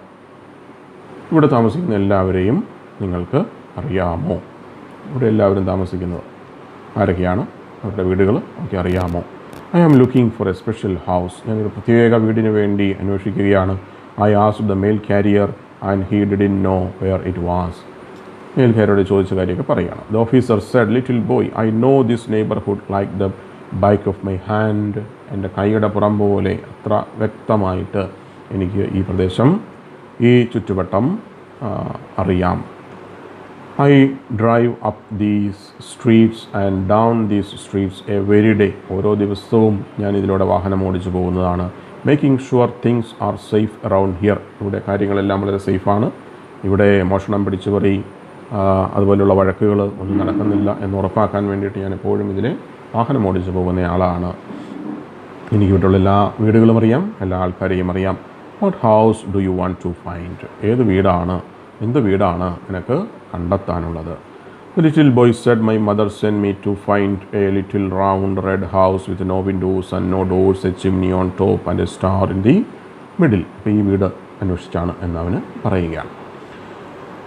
ഇവിടെ താമസിക്കുന്ന എല്ലാവരെയും നിങ്ങൾക്ക് അറിയാമോ? ഇവിടെ എല്ലാവരും താമസിക്കുന്നത് ആരൊക്കെയാണ്, അവരുടെ വീടുകൾ ഒക്കെ അറിയാമോ? I am looking for a special house, ഞാനൊരു പ്രത്യേക വീടിന് വേണ്ടി അന്വേഷിക്കുകയാണ്. I asked the mail carrier and he didn't know where it was. Mail കാരിയറോട് ചോദിച്ച കാര്യമൊക്കെ പറയുകയാണ്. The officer said, little boy, I know this neighbourhood like the back of my hand. എൻ്റെ കൈയുടെ പുറം പോലെ അത്ര വ്യക്തമായിട്ട് എനിക്ക് ഈ പ്രദേശം, ഈ ചുറ്റുവട്ടം അറിയാം. I drive up these streets and down these streets every day. ഓരോ ദിവസവും ഞാൻ ഇതിലൂടെ വാഹനം ഓടിച്ചു പോകുന്നതാണ്. Making sure things are safe around here. ഇവിടെ കാര്യങ്ങളെല്ലാം വളരെ സേഫാണ്. ഇവിടെ മോഷണം, പിടിച്ചുപറി, അതുപോലെയുള്ള വഴക്കുകൾ ഒന്നും നടക്കുന്നില്ല എന്ന് ഉറപ്പാക്കാൻ വേണ്ടിയിട്ട് ഞാൻ എപ്പോഴും ഇതിലെ വാഹനം ഓടിച്ച് പോകുന്നയാളാണ്. എനിക്ക് ഇവിടെയുള്ള എല്ലാ വീടുകളും അറിയാം, എല്ലാ ആൾക്കാരെയും അറിയാം. What house do you want to find? ഏത് വീടാണ്, എന്ത് വീടാണ് നിനക്ക് കണ്ടെത്താനുള്ളത്? The little boy said, my mother sent me to find a little round red house with no windows and no doors, a chimney on top and a star in the middle. അപ്പോൾ ഈ വീട് അന്വേഷിച്ചാണ് എന്ന് അവന് പറയുകയാണ്.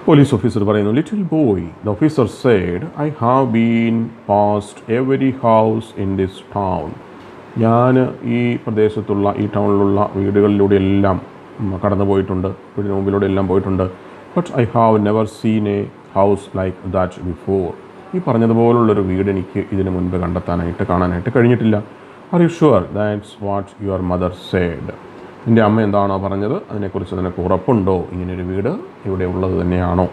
Police officer പറയുന്നു, little boy, the officer said, I have been past every house in this town. ഞാൻ ഈ പ്രദേശത്തുള്ള, ഈ ടൗണിലുള്ള വീടുകളിലൂടെ എല്ലാം കടന്നു പോയിട്ടുണ്ട്, വീടിന് മുമ്പിലൂടെ എല്ലാം പോയിട്ടുണ്ട്. But I have never seen a house like that before. ഈ പറഞ്ഞതുപോലുള്ളൊരു വീട് എനിക്ക് ഇതിനു മുൻപ് കാണാനായിട്ട് കഴിഞ്ഞിട്ടില്ല. R you sure that's what your mother said? എൻ്റെ അമ്മ എന്താണോ പറഞ്ഞത് അതിനെക്കുറിച്ച് നിനക്ക് ഉറപ്പുണ്ടോ? ഇങ്ങനൊരു വീട് ഇവിടെ ഉള്ളത് തന്നെയാണോ?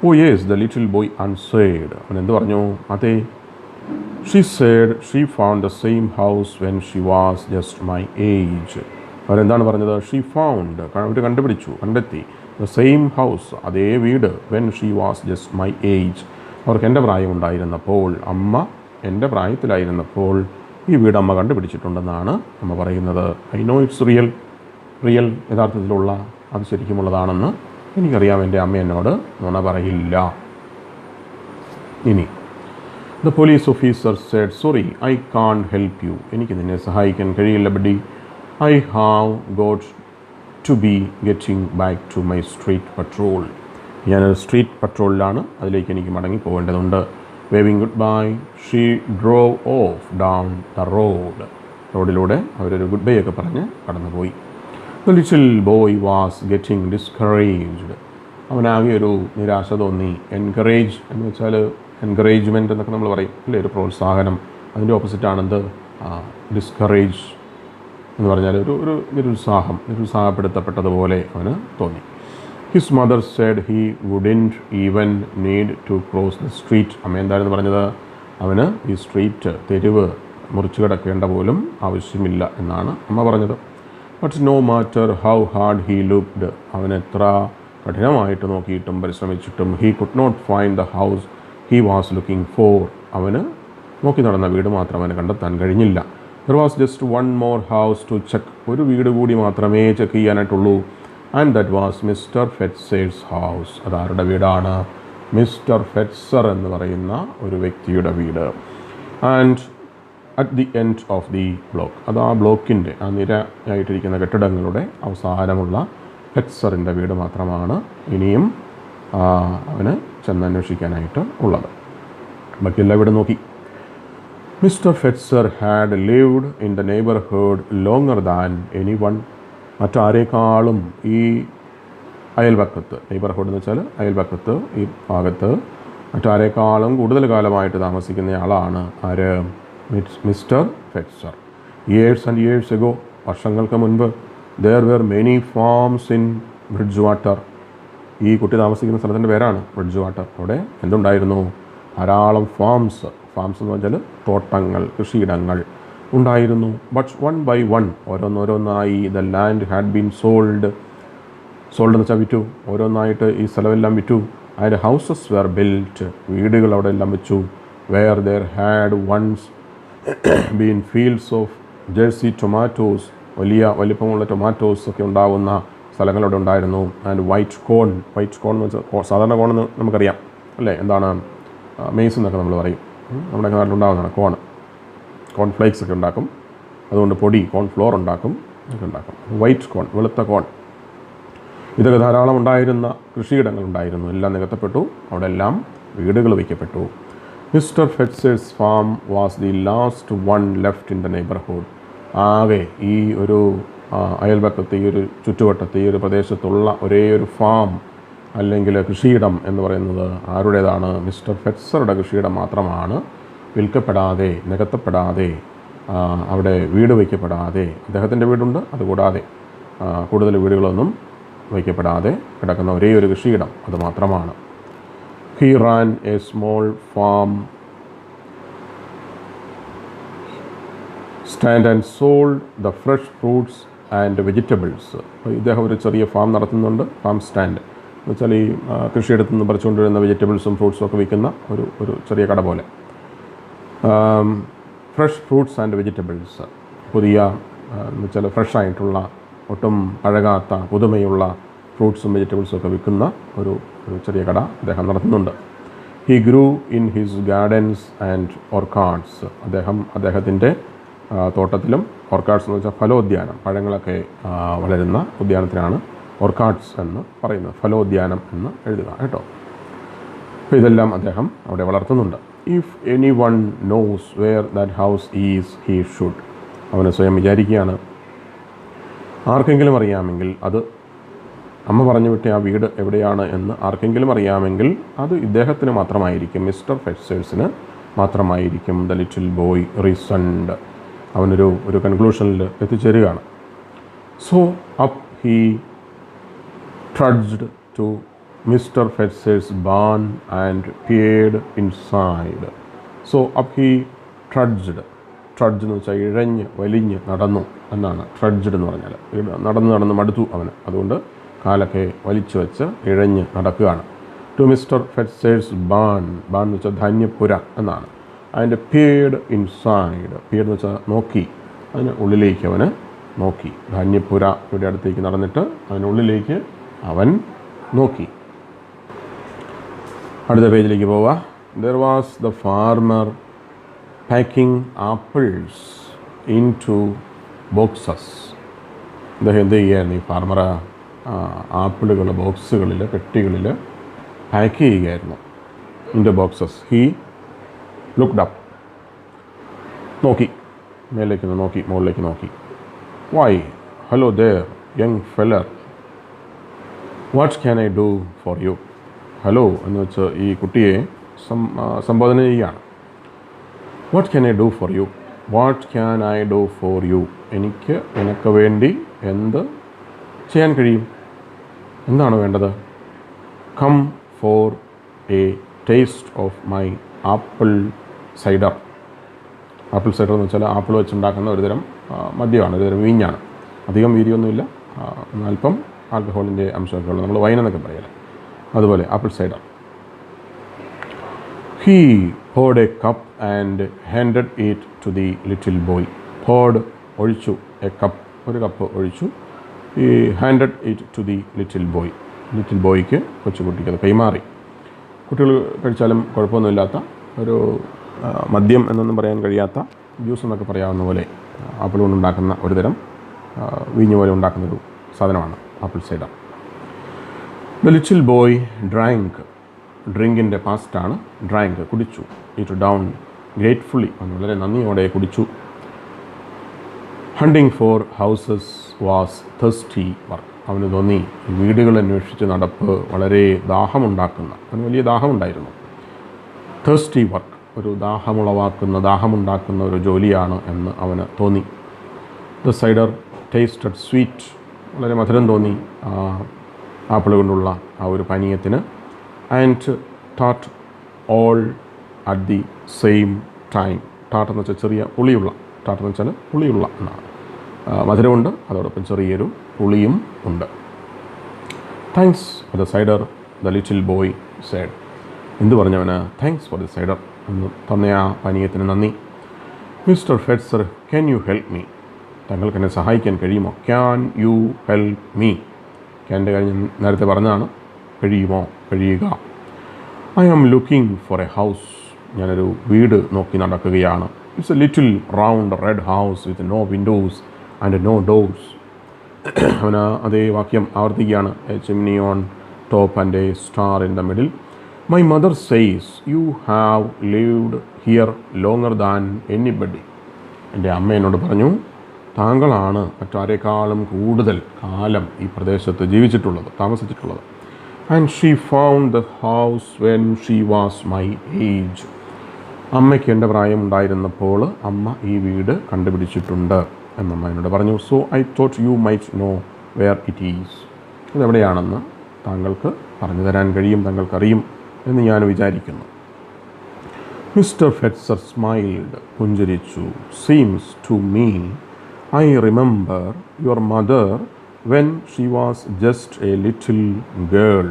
Oh yes, the little boy answered. അവൻ എന്ത് പറഞ്ഞു? അതെ. She said she found the same house when she was just my age. അവരെന്താണ് പറഞ്ഞത്? ഷീ ഫൗണ്ട്, അവർ കണ്ടെത്തി ദ സെയിം ഹൗസ്, അതേ വീട്, when she was just my age, അവർക്ക് എൻ്റെ പ്രായമുണ്ടായിരുന്നപ്പോൾ, അമ്മ എൻ്റെ പ്രായത്തിലായിരുന്നപ്പോൾ ഈ വീട് അമ്മ കണ്ടുപിടിച്ചിട്ടുണ്ടെന്നാണ് അമ്മ പറയുന്നത്. ഐ നോ ഇറ്റ്സ് റിയൽ, യഥാർത്ഥത്തിലുള്ള, അത് ശരിക്കുമുള്ളതാണെന്ന് എനിക്കറിയാം. എൻ്റെ അമ്മ എന്നോട് നുണ പറയില്ല. ഇനി the police officer Z, sorry I can't help you. എനിക്ക് നിന്നെ സഹായിക്കാൻ കഴിയില്ല buddy. I have got to be getting back to my street patrol. ഞാനൊരു സ്ട്രീറ്റ് പട്രോളിലാണ്, അതിലേക്ക് എനിക്ക് മടങ്ങി പോകേണ്ടതുണ്ട്. Waving good bye she drove of down the road. റോഡിലൂടെ അവരൊരു ഗുഡ് ബൈ ഒക്കെ പറഞ്ഞ് കടന്നുപോയി. The little boy was getting discouraged. അവനാകെ ഒരു നിരാശ തോന്നി. എൻകറേജ് എന്ന് വെച്ചാൽ എൻകറേജ്മെൻറ്റ് എന്നൊക്കെ നമ്മൾ പറയും അല്ലേ, ഒരു പ്രോത്സാഹനം. അതിൻ്റെ ഓപ്പോസിറ്റാണെന്ത്? ഡിസ്കറേജ് എന്ന് പറഞ്ഞാൽ ഒരു നിരുത്സാഹപ്പെടുത്തപ്പെട്ടതുപോലെ അവന് തോന്നി. His mother said he wouldn't even need to cross the street. അമ്മ എന്തായിരുന്നു പറഞ്ഞത്? അവന് ഈ സ്ട്രീറ്റ്, തെരുവ് മുറിച്ചു കിടക്കേണ്ട പോലും ആവശ്യമില്ല എന്നാണ് അമ്മ പറഞ്ഞത്. But no matter how hard he looked, അവൻ എത്ര കഠിനമായിട്ട് നോക്കിയിട്ടും പരിശ്രമിച്ചിട്ടും, he could not find the house he was looking for, അവന് നോക്കി നടന്ന വീട് മാത്രം അവന് കണ്ടെത്താൻ കഴിഞ്ഞില്ല. There was just one more house to check, ഒരു വീട് കൂടി മാത്രമേ ചെക്ക് ചെയ്യാനായിട്ടുള്ളൂ. And that was mister Fetzer's house. അതാരുടെ വീടാണ്? മിസ്റ്റർ ഫെറ്റ്സർ എന്ന് പറയുന്ന ഒരു വ്യക്തിയുടെ വീട്. And at the end of the block, അത് ആ ബ്ലോക്കിൻ്റെ, ആ നിരയായിട്ടിരിക്കുന്ന കെട്ടിടങ്ങളുടെ അവസാനമുള്ള ഫെറ്റ്സറിൻ്റെ വീട് മാത്രമാണ് ഇനിയും അവന് ചെന്നന്വേഷിക്കാനായിട്ട് ഉള്ളത്. ബാക്കിയെല്ലാം വീട് നോക്കി. Mister Fetzer had lived in the neighbourhood longer than anyone. മറ്റാരേക്കാളും ഈ അയൽപക്കത്ത്, നെയ്ബർഹുഡ് എന്ന് വെച്ചാൽ അയൽപക്കത്ത്, ഈ ഭാഗത്ത് മറ്റാരേക്കാളും കൂടുതൽ കാലമായിട്ട് താമസിക്കുന്നയാളാണ് ആര്? Mister Fetzer. Years and years ago, വർഷങ്ങൾക്ക് മുൻപ്, there were many farms in Bridgewater. ഈ കുട്ടി താമസിക്കുന്ന സ്ഥലത്തിൻ്റെ പേരാണ് ബ്രിഡ്ജ് വാട്ടർ. അവിടെ എന്തുണ്ടായിരുന്നു? ധാരാളം ഫാംസ് എന്ന് വെച്ചാൽ തോട്ടങ്ങൾ, കൃഷിയിടങ്ങൾ ഉണ്ടായിരുന്നു. ബട്ട് വൺ ബൈ വൺ, ഓരോന്നോരോന്നായി the land had been sold എന്ന് വെച്ചാൽ വിറ്റു. ഓരോന്നായിട്ട് ഈ സ്ഥലമെല്ലാം വിറ്റു. ആൻഡ് ഹൗസസ് വെർ ബിൽറ്റ്, വീടുകൾ അവിടെ എല്ലാം വെച്ചു. Where there had once been fields of Jersey tomatoes, വലിപ്പമുള്ള ടൊമാറ്റോസ് ഒക്കെ ഉണ്ടാകുന്ന സ്ഥലങ്ങളവിടെ ഉണ്ടായിരുന്നു. ആൻഡ് വൈറ്റ് കോൺ എന്ന് വെച്ചാൽ സാധാരണ കോണെന്ന് നമുക്കറിയാം അല്ലേ, എന്താണ്? മെയ്സ് എന്നൊക്കെ നമ്മൾ പറയും. നമ്മുടെ നാട്ടിലുണ്ടാകുന്നതാണ് കോൺഫ്ലേക്സ് ഒക്കെ ഉണ്ടാക്കും, അതുകൊണ്ട് പൊടി കോൺഫ്ലോർ ഉണ്ടാക്കും, ഒക്കെ ഉണ്ടാക്കും. വൈറ്റ് കോൺ, വെളുത്ത കോൺ, ഇതൊക്കെ ധാരാളം ഉണ്ടായിരുന്ന കൃഷിയിടങ്ങൾ ഉണ്ടായിരുന്നു. എല്ലാം നികത്തപ്പെട്ടു, അവിടെ എല്ലാം വീടുകൾ വയ്ക്കപ്പെട്ടു. Mister Fetzer's farm was the last one left in the neighbourhood. ആകെ ഈ ഒരു അയൽപക്കത്ത്, ഈ ഒരു ചുറ്റുവട്ടത്ത്, ഈ ഒരു പ്രദേശത്തുള്ള ഒരേ ഒരു ഫാം അല്ലെങ്കിൽ കൃഷിയിടം എന്ന് പറയുന്നത് ആരുടേതാണ്? മിസ്റ്റർ ഫെറ്റ്സറുടെ കൃഷിയിടം മാത്രമാണ്. വിൽക്കപ്പെടാതെ, നികത്തപ്പെടാതെ, അവിടെ വീട് വയ്ക്കപ്പെടാതെ, അദ്ദേഹത്തിൻ്റെ വീടുണ്ട്, അതുകൂടാതെ കൂടുതൽ വീടുകളൊന്നും വയ്ക്കപ്പെടാതെ കിടക്കുന്ന ഒരേ ഒരു കൃഷിയിടം അത് മാത്രമാണ്. He Rann A small farm stand and sold the fresh fruits and vegetables. ഇദ്ദേഹം ഒരു ചെറിയ ഫാം നടത്തുന്നുണ്ട്. ഫാം സ്റ്റാൻഡ് എന്ന് വെച്ചാൽ ഈ കൃഷിയിടത്തു നിന്ന് പറിച്ചുകൊണ്ടിരുന്ന വെജിറ്റബിൾസും ഫ്രൂട്ട്സും ഒക്കെ വിൽക്കുന്ന ഒരു ചെറിയ കട പോലെ. ഫ്രഷ് ഫ്രൂട്ട്സ് ആൻഡ് വെജിറ്റബിൾസ്, പുതിയ എന്ന് വെച്ചാൽ ഫ്രഷായിട്ടുള്ള ഒട്ടും പഴകാത്ത പുതുമയുള്ള ഫ്രൂട്ട്സും വെജിറ്റബിൾസും ഒക്കെ വിൽക്കുന്ന ഒരു ചെറിയ കട അദ്ദേഹം നടത്തുന്നുണ്ട്. He grew in his gardens and orchards, അദ്ദേഹത്തിൻ്റെ തോട്ടത്തിലും, ഓർക്കാഡ്സ് എന്ന് വെച്ചാൽ ഫലോദ്യാനം, പഴങ്ങളൊക്കെ വളരുന്ന ഉദ്യാനത്തിനാണ് ഓർക്കാഡ്സ് എന്ന് പറയുന്നത്. ഫലോദ്യാനം എന്ന് എഴുതുക കേട്ടോ. അപ്പോൾ ഇതെല്ലാം അദ്ദേഹം അവിടെ വളർത്തുന്നുണ്ട്. If anyone knows where that house is he should, അവന് സ്വയം വിചാരിക്കുകയാണ്, ആർക്കെങ്കിലും അറിയാമെങ്കിൽ, അത് അമ്മ പറഞ്ഞു വിട്ട ആ വീട് എവിടെയാണ് എന്ന് ആർക്കെങ്കിലും അറിയാമെങ്കിൽ അത് ഇദ്ദേഹത്തിന് മാത്രമായിരിക്കും, മിസ്റ്റർ ഫെറ്റ്സേഴ്സിന് മാത്രമായിരിക്കും. ദ ലിറ്റിൽ ബോയ് റീസൺഡ്, അവനൊരു കൺക്ലൂഷനിൽ എത്തിച്ചേരുകയാണ്. So up he trudged to mister Fetzer's barn and peered inside. So up he trudged, trudge എന്ന് വെച്ചാൽ ഇഴഞ്ഞ് വലിഞ്ഞ് നടന്നു എന്നാണ് ട്രഡ്ജ്ഡ് എന്ന് പറഞ്ഞാൽ. നടന്ന് മടുത്തു അവന്, അതുകൊണ്ട് കാലൊക്കെ വലിച്ചു വെച്ച് ഇഴഞ്ഞ് നടക്കുകയാണ്. ടു മിസ്റ്റർ ഫെറ്റ്സേഴ്സ് ബാൺ എന്ന് വെച്ചാൽ ധാന്യപ്പുര എന്നാണ്. അതിൻ്റെ പിയേഡ് ഇൻസൈഡ്, പിയേഡ് എന്ന് വെച്ചാൽ നോക്കി, അതിന് ഉള്ളിലേക്ക് അവന് നോക്കി. ധാന്യപ്പുര ഇവിടെ അടുത്തേക്ക് നടന്നിട്ട് അതിനുള്ളിലേക്ക് അവൻ നോക്കി. അടുത്ത പേജിലേക്ക് പോവുക. There was the farmer packing apples into boxes. അദ്ദേഹം എന്ത് ചെയ്യുകയായിരുന്നു? ഈ ഫാർമർ ആപ്പിളുകൾ ബോക്സുകളിൽ, പെട്ടികളിൽ പാക്ക് ചെയ്യുകയായിരുന്നു. Into boxes. He looked up, നോക്കി, മേലേക്ക് നോക്കി, മുകളിലേക്ക് നോക്കി. Why hello there young feller, what can I do for you. Hello എന്ന് വെച്ച് ഈ കുട്ടിയെ സംബോധന ചെയ്യുകയാണ്. What can I do for you, what can I do for you, എനിക്ക് നിനക്ക് വേണ്ടി എന്ത് ചെയ്യാൻ കഴിയും, എന്താണ് വേണ്ടത്. Come for a taste of my apple cider. Apple cider എന്ന് വെച്ചാൽ ആപ്പിൾ വെച്ചുണ്ടാക്കുന്ന ഒരുതരം മദ്യമാണ്, ഒരുതരം വീഞ്ഞാണ്. അധികം വീര്യമൊന്നുമില്ല, അല്പം ആൽക്കഹോളിൻ്റെ അംശമൊക്കെ ഉള്ളത്, നമ്മൾ വൈൻ എന്നൊക്കെ പറയല്ലേ, അതുപോലെ apple cider. He poured a cup and handed it to the little boy. poured ഒഴിച്ചു, എ കപ്പ് ഒരു കപ്പ് ഒഴിച്ചു. He handed it to the little boy, little ബോയ്ക്ക്, കൊച്ചുകുട്ടിക്ക് അത് കൈമാറി. കുട്ടികൾ കഴിച്ചാലും കുഴപ്പമൊന്നുമില്ലാത്ത ഒരു മദ്യം എന്നൊന്നും പറയാൻ കഴിയാത്ത, ജ്യൂസ് എന്നൊക്കെ പറയാവുന്ന പോലെ ആപ്പിൾ കൊണ്ടുണ്ടാക്കുന്ന ഒരു തരം വീഞ്ഞ് പോലെ ഉണ്ടാക്കുന്നൊരു സാധനമാണ് apple cider. The little boy drank, ഡ്രിങ്കിൻ്റെ പാസ്റ്റാണ് ഡ്രാങ്ക്, കുടിച്ചു. ഇറ്റ് ഡൗൺ ഗ്രേറ്റ്ഫുള്ളി, വളരെ നന്ദിയോടെ കുടിച്ചു. Hunting for houses was thirsty work, അവന് തോന്നി വീടുകൾ അന്വേഷിച്ച് നടപ്പ് വളരെ ദാഹമുണ്ടാക്കുന്ന, അവന് വലിയ ദാഹമുണ്ടായിരുന്നു. തേഴ്സ്റ്റി വർക്ക്, ഒരു ദാഹമുണ്ടാക്കുന്ന ഒരു ജോലിയാണ് എന്ന് അവന് തോന്നി. ദ സൈഡർ ടേസ്റ്റഡ് സ്വീറ്റ്, വളരെ മധുരം തോന്നി ആപ്പിൾ കൊണ്ടുള്ള ആ ഒരു പാനീയത്തിന്. And tart all at the same time. Tart എന്ന് വെച്ചാൽ ചെറിയ പുളിയുള്ള, ടാർട്ട് എന്ന് വെച്ചാൽ പുളിയുള്ള എന്നാണ്. മധുരമുണ്ട്, അതോടൊപ്പം ചെറിയൊരു പുളിയും ഉണ്ട്. Thanks for the cider, the little boy said. എന്ത് പറഞ്ഞവന്? താങ്ക്സ് ഫോർ ദ സൈഡർ, എന്ന് തന്ന ആ പാനീയത്തിന് നന്ദി. Mister Fetzer, can you help me, താങ്കൾക്ക് എന്നെ സഹായിക്കാൻ കഴിയുമോ? ക്യാൻ യു ഹെൽപ്പ് മീ, ക്യാൻ്റെ കാര്യം നേരത്തെ പറഞ്ഞതാണ്, കഴിയുമോ, കഴിയുക. I am looking for a house, ഞാനൊരു വീട് നോക്കി നടക്കുകയാണ്. It's a little round red house with no windows and no doors. അവന് അതേ വാക്യം ആവർത്തിക്കുകയാണ്. A chimney on top and a star in the middle. My mother says you have lived here longer than anybody. എൻ്റെ അമ്മ എന്നോട് പറഞ്ഞു, താങ്കളാണ് മറ്റാരേക്കാളും കൂടുതൽ കാലം ഈ പ്രദേശത്ത് ജീവിച്ചിട്ടുള്ളത്, താമസിച്ചിട്ടുള്ളത്. And she found the house when she was my age. അമ്മയ്ക്ക് എൻ്റെ പ്രായം ഉണ്ടായിരുന്നപ്പോൾ അമ്മ ഈ വീട് കണ്ടുപിടിച്ചിട്ടുണ്ട് എന്നമ്മ എന്നോട് പറഞ്ഞു. So I thought you might know where it is. ഇതെവിടെയാണെന്ന് താങ്കൾക്ക് പറഞ്ഞു തരാൻ കഴിയും, താങ്കൾക്കറിയും എന്ന് ഞാൻ വിചാരിക്കുന്നു. മിസ്റ്റർ ഫെറ്റ്സർ സ്മൈൽഡ്, പുഞ്ചിരിച്ചു. Seems to me I remember your mother when she was just a little girl.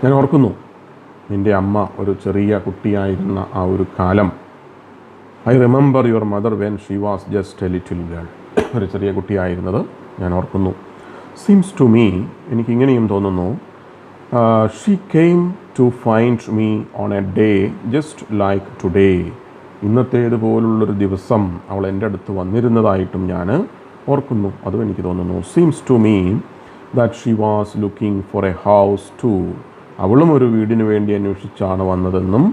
ഞാൻ ഓർക്കുന്നു നിൻ്റെ അമ്മ ഒരു ചെറിയ കുട്ടിയായിരുന്ന ആ ഒരു കാലം. I remember your mother when she was just a little girl. ഒരു ചെറിയ കുട്ടിയായിരുന്നത് ഞാൻ ഓർക്കുന്നു. സീംസ് ടു മീ, എനിക്കിങ്ങനെയും തോന്നുന്നു, she came to find me on a day just like today. ഇന്നത്തേതുപോലുള്ളൊരു ദിവസം അവൾ എൻ്റെ അടുത്ത് വന്നിരുന്നതായിട്ടും ഞാൻ ഓർക്കുന്നു. അതും എനിക്ക് തോന്നുന്നു. Seems to me that she was looking for a house too. അവളും ഒരു വീടിന് വേണ്ടി അന്വേഷിച്ചാണ് വന്നതെന്നും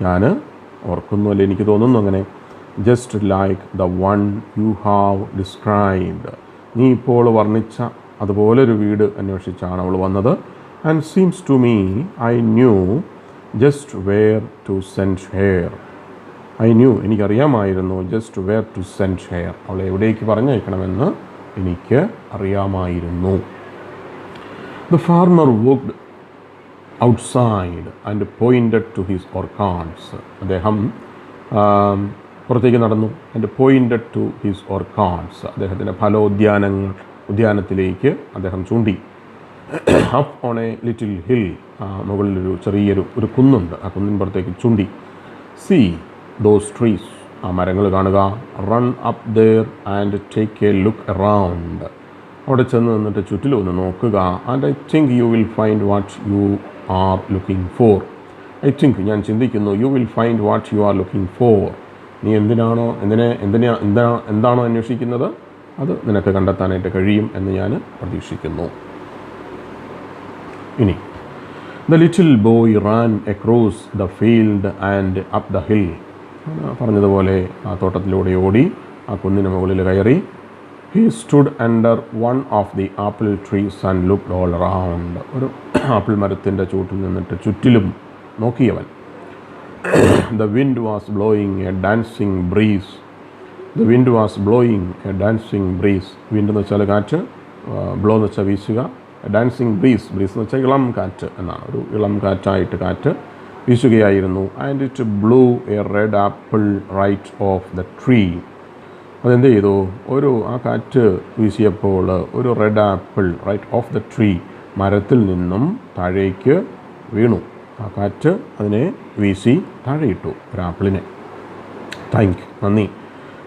ഞാൻ ഓർക്കുന്നു, അല്ലെ എനിക്ക് തോന്നുന്നു അങ്ങനെ. Just like the one you have described. നീ ഇപ്പോൾ വർണ്ണിച്ച അതുപോലൊരു വീട് അന്വേഷിച്ചാണ് അവൾ വന്നത്. And seems to me I knew just where to send her. I knew, എനിക്കറിയാമായിരുന്നു, just where to send her, അവളെ എവിടേക്ക് പറഞ്ഞയക്കണമെന്ന് എനിക്ക് അറിയാമായിരുന്നു. The farmer walked outside and pointed to his orchards. അദ്ദേഹം പുറത്തേക്ക് നടന്നു. And pointed to his orchards, അദ്ദേഹത്തിൻ്റെ ഉദ്യാനത്തിലേക്ക് അദ്ദേഹം ചൂണ്ടി. Up on a little hill, മുകളിലൊരു ചെറിയൊരു കുന്നുണ്ട്, ആ കുന്നിൻപുറത്തേക്ക് ചൂണ്ടി. സീ ദോസ് ട്രീസ്, ആ മരങ്ങൾ കാണുക. Run up there and take a look around, അവിടെ ചെന്ന് നിന്നിട്ട് ചുറ്റിലും ഒന്ന് നോക്കുക. And I think you will find what you are looking for. I think, ഞാൻ ചിന്തിക്കുന്നു, you will find what you are looking for, നീ എന്താണോ അന്വേഷിക്കുന്നത് അത് നിനക്ക് കണ്ടെത്താനായിട്ട് കഴിയും എന്ന് ഞാൻ പ്രതീക്ഷിക്കുന്നു. ഇനി the little boy ran across the field and up the hill. പറഞ്ഞതുപോലെ ആ തോട്ടത്തിലൂടെ ഓടി ആ കുന്നിന് മുകളിൽ കയറി. He stood under one of the apple trees and looked all around. ഒരു ആപ്പിൾ മരത്തിൻ്റെ ചൂട്ടിൽ നിന്നിട്ട് ചുറ്റിലും നോക്കിയവൻ. The wind was blowing a dancing breeze. The wind was blowing a dancing breeze. Wind എന്ന് വെച്ചാൽ കാറ്റ്, ബ്ലോ എന്ന് വെച്ചാൽ വീശുക, ഡാൻസിങ് ബ്രീസ് എന്ന് വെച്ചാൽ ഇളം കാറ്റ് എന്നാണ്. ഒരു ഇളം കാറ്റായിട്ട് കാറ്റ് വീശുകയായിരുന്നു. And it blew a red apple right off the tree. അതെന്ത് ചെയ്തു? ആ കാറ്റ് വീശിയപ്പോൾ ഒരു red apple right off the tree, മരത്തിൽ നിന്നും താഴേക്ക് വീണു. ആ കാറ്റ് അതിനെ വീശി താഴെയിട്ടു, ഒരു ആപ്പിളിനെ. നന്ദി.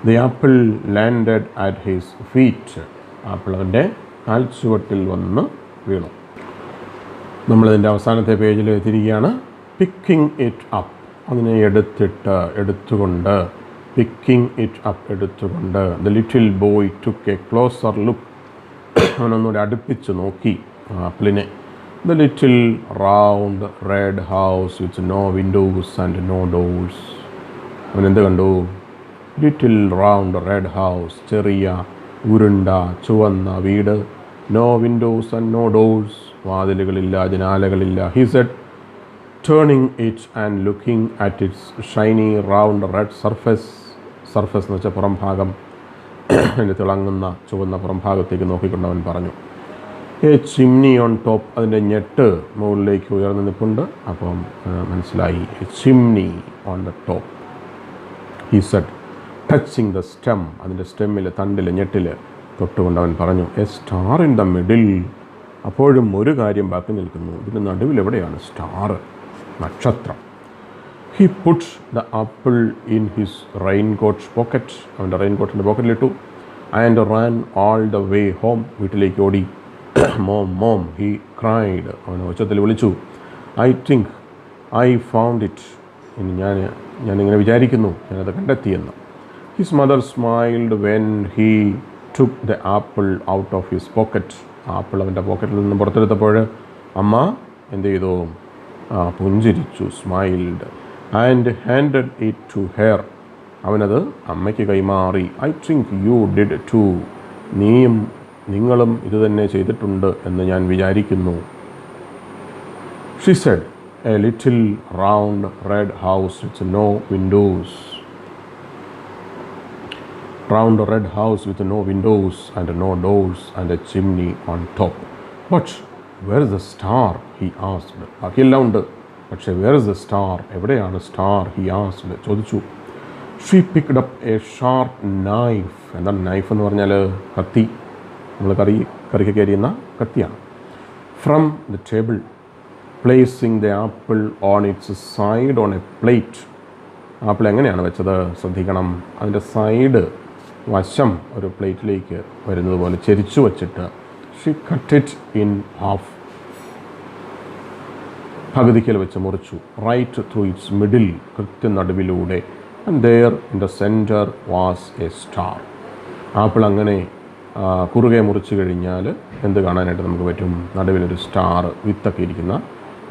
The apple landed at his feet. Apple അവൻ്റെ കാൽച്ചുവട്ടിൽ വന്ന് വീണു. നമ്മളിതിൻ്റെ അവസാനത്തെ പേജിൽ എത്തിയിരിക്കുകയാണ്. പിക്കിംഗ് ഇറ്റ് അപ്പ്, അതിനെ എടുത്തുകൊണ്ട്. പിക്കിംഗ് ഇറ്റ് അപ്പ്, എടുത്തുകൊണ്ട്. The little boy took a closer look. അവനൊന്നുകൂടെ അടുപ്പിച്ച് നോക്കി ആപ്പിളിനെ. The little round red house with no windows and no doors. അവനെന്ത് കണ്ടു? ലിറ്റിൽ റൗണ്ട് റെഡ് ഹൗസ്, ചെറിയ ഉരുണ്ട ചുവന്ന വീട്. No windows and no doors, വാതിലുകളില്ല, ജനാലകളില്ല. He said, turning it and looking at its shiny round red surface. Surface എന്ന് വെച്ചാൽ പുറംഭാഗം, അതിൻ്റെ തിളങ്ങുന്ന ചുവന്ന പുറംഭാഗത്തേക്ക് നോക്കിക്കൊണ്ട് അവൻ പറഞ്ഞു. എ ചിമ്നി ഓൺ ടോപ്പ്, അതിൻ്റെ ഞെട്ട് മുകളിലേക്ക് ഉയർന്നു നിൽപ്പുണ്ട്. അപ്പം മനസ്സിലായി, A chimney on the top. He said, touching the stem, അതിൻ്റെ സ്റ്റെമ്മിൽ, തണ്ടിൽ, ഞെട്ടിൽ തൊട്ടുകൊണ്ട് അവൻ പറഞ്ഞു. A star in the middle. അപ്പോഴും ഒരു കാര്യം ബാക്കി നിൽക്കുന്നു, ഇതിൻ്റെ നടുവിൽ എവിടെയാണ് സ്റ്റാർ, നക്ഷത്രം. He put the apple in his raincoat pocket, അവൻ്റെ റെയിൻകോട്ടിൻ്റെ പോക്കറ്റിലിട്ടു. And ran all the way home, വീട്ടിലേക്ക് ഓടി. മോം മോം, ഹി ക്രൈഡ്, അവൻ ഉച്ചത്തിൽ വിളിച്ചു. I think I found it, ഇനി ഞാനിങ്ങനെ വിചാരിക്കുന്നു, ഞാനത് കണ്ടെത്തിയെന്ന്. His mother smiled when he took the apple out of his pocket. Apple അവൻ്റെ പോക്കറ്റിൽ നിന്ന് പുറത്തെടുത്തപ്പോൾ അമ്മ എന്ത് ചെയ്തു? പുഞ്ചിരിച്ചു, smiled. And handed it to her, അവനത് അമ്മയ്ക്ക് കൈമാറി. I think you did too, നിങ്ങളും ഇത് തന്നെ ചെയ്തിട്ടുണ്ട് എന്ന് ഞാൻ വിചാരിക്കുന്നു. She said, a little round red house with no windows. Round red house with no windows and no doors and a chimney on top. But where is the star? He asked. ബാക്കിയെല്ലാം ഉണ്ട്, പക്ഷേ where is the star? എവിടെയാണ് star? He asked, ചോദിച്ചു. She picked up a sharp knife. എന്താണ് knife എന്ന് പറഞ്ഞാൽ? കത്തി, നമ്മൾ കറിക്കൊക്കെ അരിയുന്ന കത്തിയാണ്. From the table, placing the apple on its side on a plate. Apple എങ്ങനെയാണ് വെച്ചത് ശ്രദ്ധിക്കണം. അതിൻ്റെ സൈഡ് വശം ഒരു പ്ലേറ്റിലേക്ക് വരുന്നത് പോലെ ചെരിച്ചു വച്ചിട്ട് she cut it in half, പകുതിക്കൽ വെച്ച് മുറിച്ചു. റൈറ്റ് ത്രൂ ഇറ്റ്സ് മിഡിൽ, കൃത്യം നടുവിലൂടെ. And there in the centre was a star. Apple അങ്ങനെ കുറുകെ മുറിച്ച് കഴിഞ്ഞാൽ എന്ത് കാണാനായിട്ട് നമുക്ക് പറ്റും? നടുവിലൊരു സ്റ്റാർ, വിത്തൊക്കെ ഇരിക്കുന്ന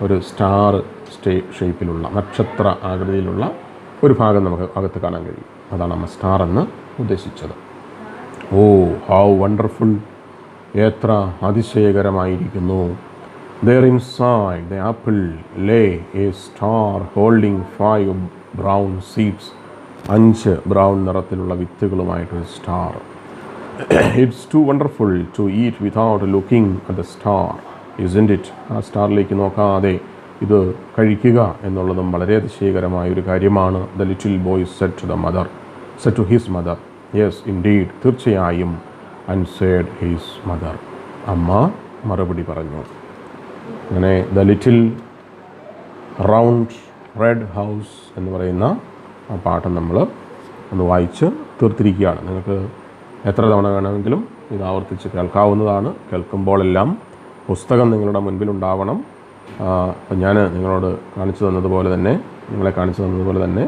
ഒരു സ്റ്റാർ ഷേപ്പിലുള്ള നക്ഷത്ര ആകൃതിയിലുള്ള ഒരു ഭാഗം നമുക്ക് അകത്ത് കാണാൻ കഴിയും. അതാണ് നമ്മൾ സ്റ്റാർ എന്ന് ഉദ്ദേശിച്ചത്. ഓ ഹൗ വണ്ടർഫുൾ, എത്ര അതിശയകരമായിരിക്കുന്നു. There inside the apple lay a star holding 5 brown seeds. 5 brown നിറത്തിലുള്ള വിത്തുകളുമായിട്ടൊരു star. It's too wonderful to eat without looking at the star, isn't it? ആ സ്റ്റാറിലേക്ക് നോക്കാതെ ഇത് കഴിക്കുക എന്നുള്ളതും വളരെ അതിശയകരമായ ഒരു കാര്യമാണ്. The little boy said to his mother. Yes, indeed, തീർച്ചയായും, answered his mother. അമ്മ മറുപടി പറഞ്ഞു. അങ്ങനെ the little round red house എന്ന് പറയുന്ന ആ പാഠം നമ്മൾ ഒന്ന് വായിച്ച് തീർത്തിരിക്കുകയാണ്. നിങ്ങൾക്ക് എത്ര തവണ വേണമെങ്കിലും ഇത് ആവർത്തിച്ച് കേൾക്കാവുന്നതാണ്. കേൾക്കുമ്പോഴെല്ലാം പുസ്തകം നിങ്ങളുടെ മുൻപിലുണ്ടാവണം. അപ്പം ഞാൻ നിങ്ങളെ കാണിച്ചു തന്നതുപോലെ തന്നെ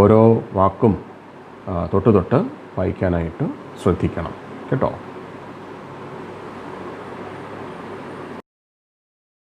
ഓരോ വാക്കും തൊട്ട് വായിക്കാനായിട്ട് ശ്രദ്ധിക്കണം കേട്ടോ.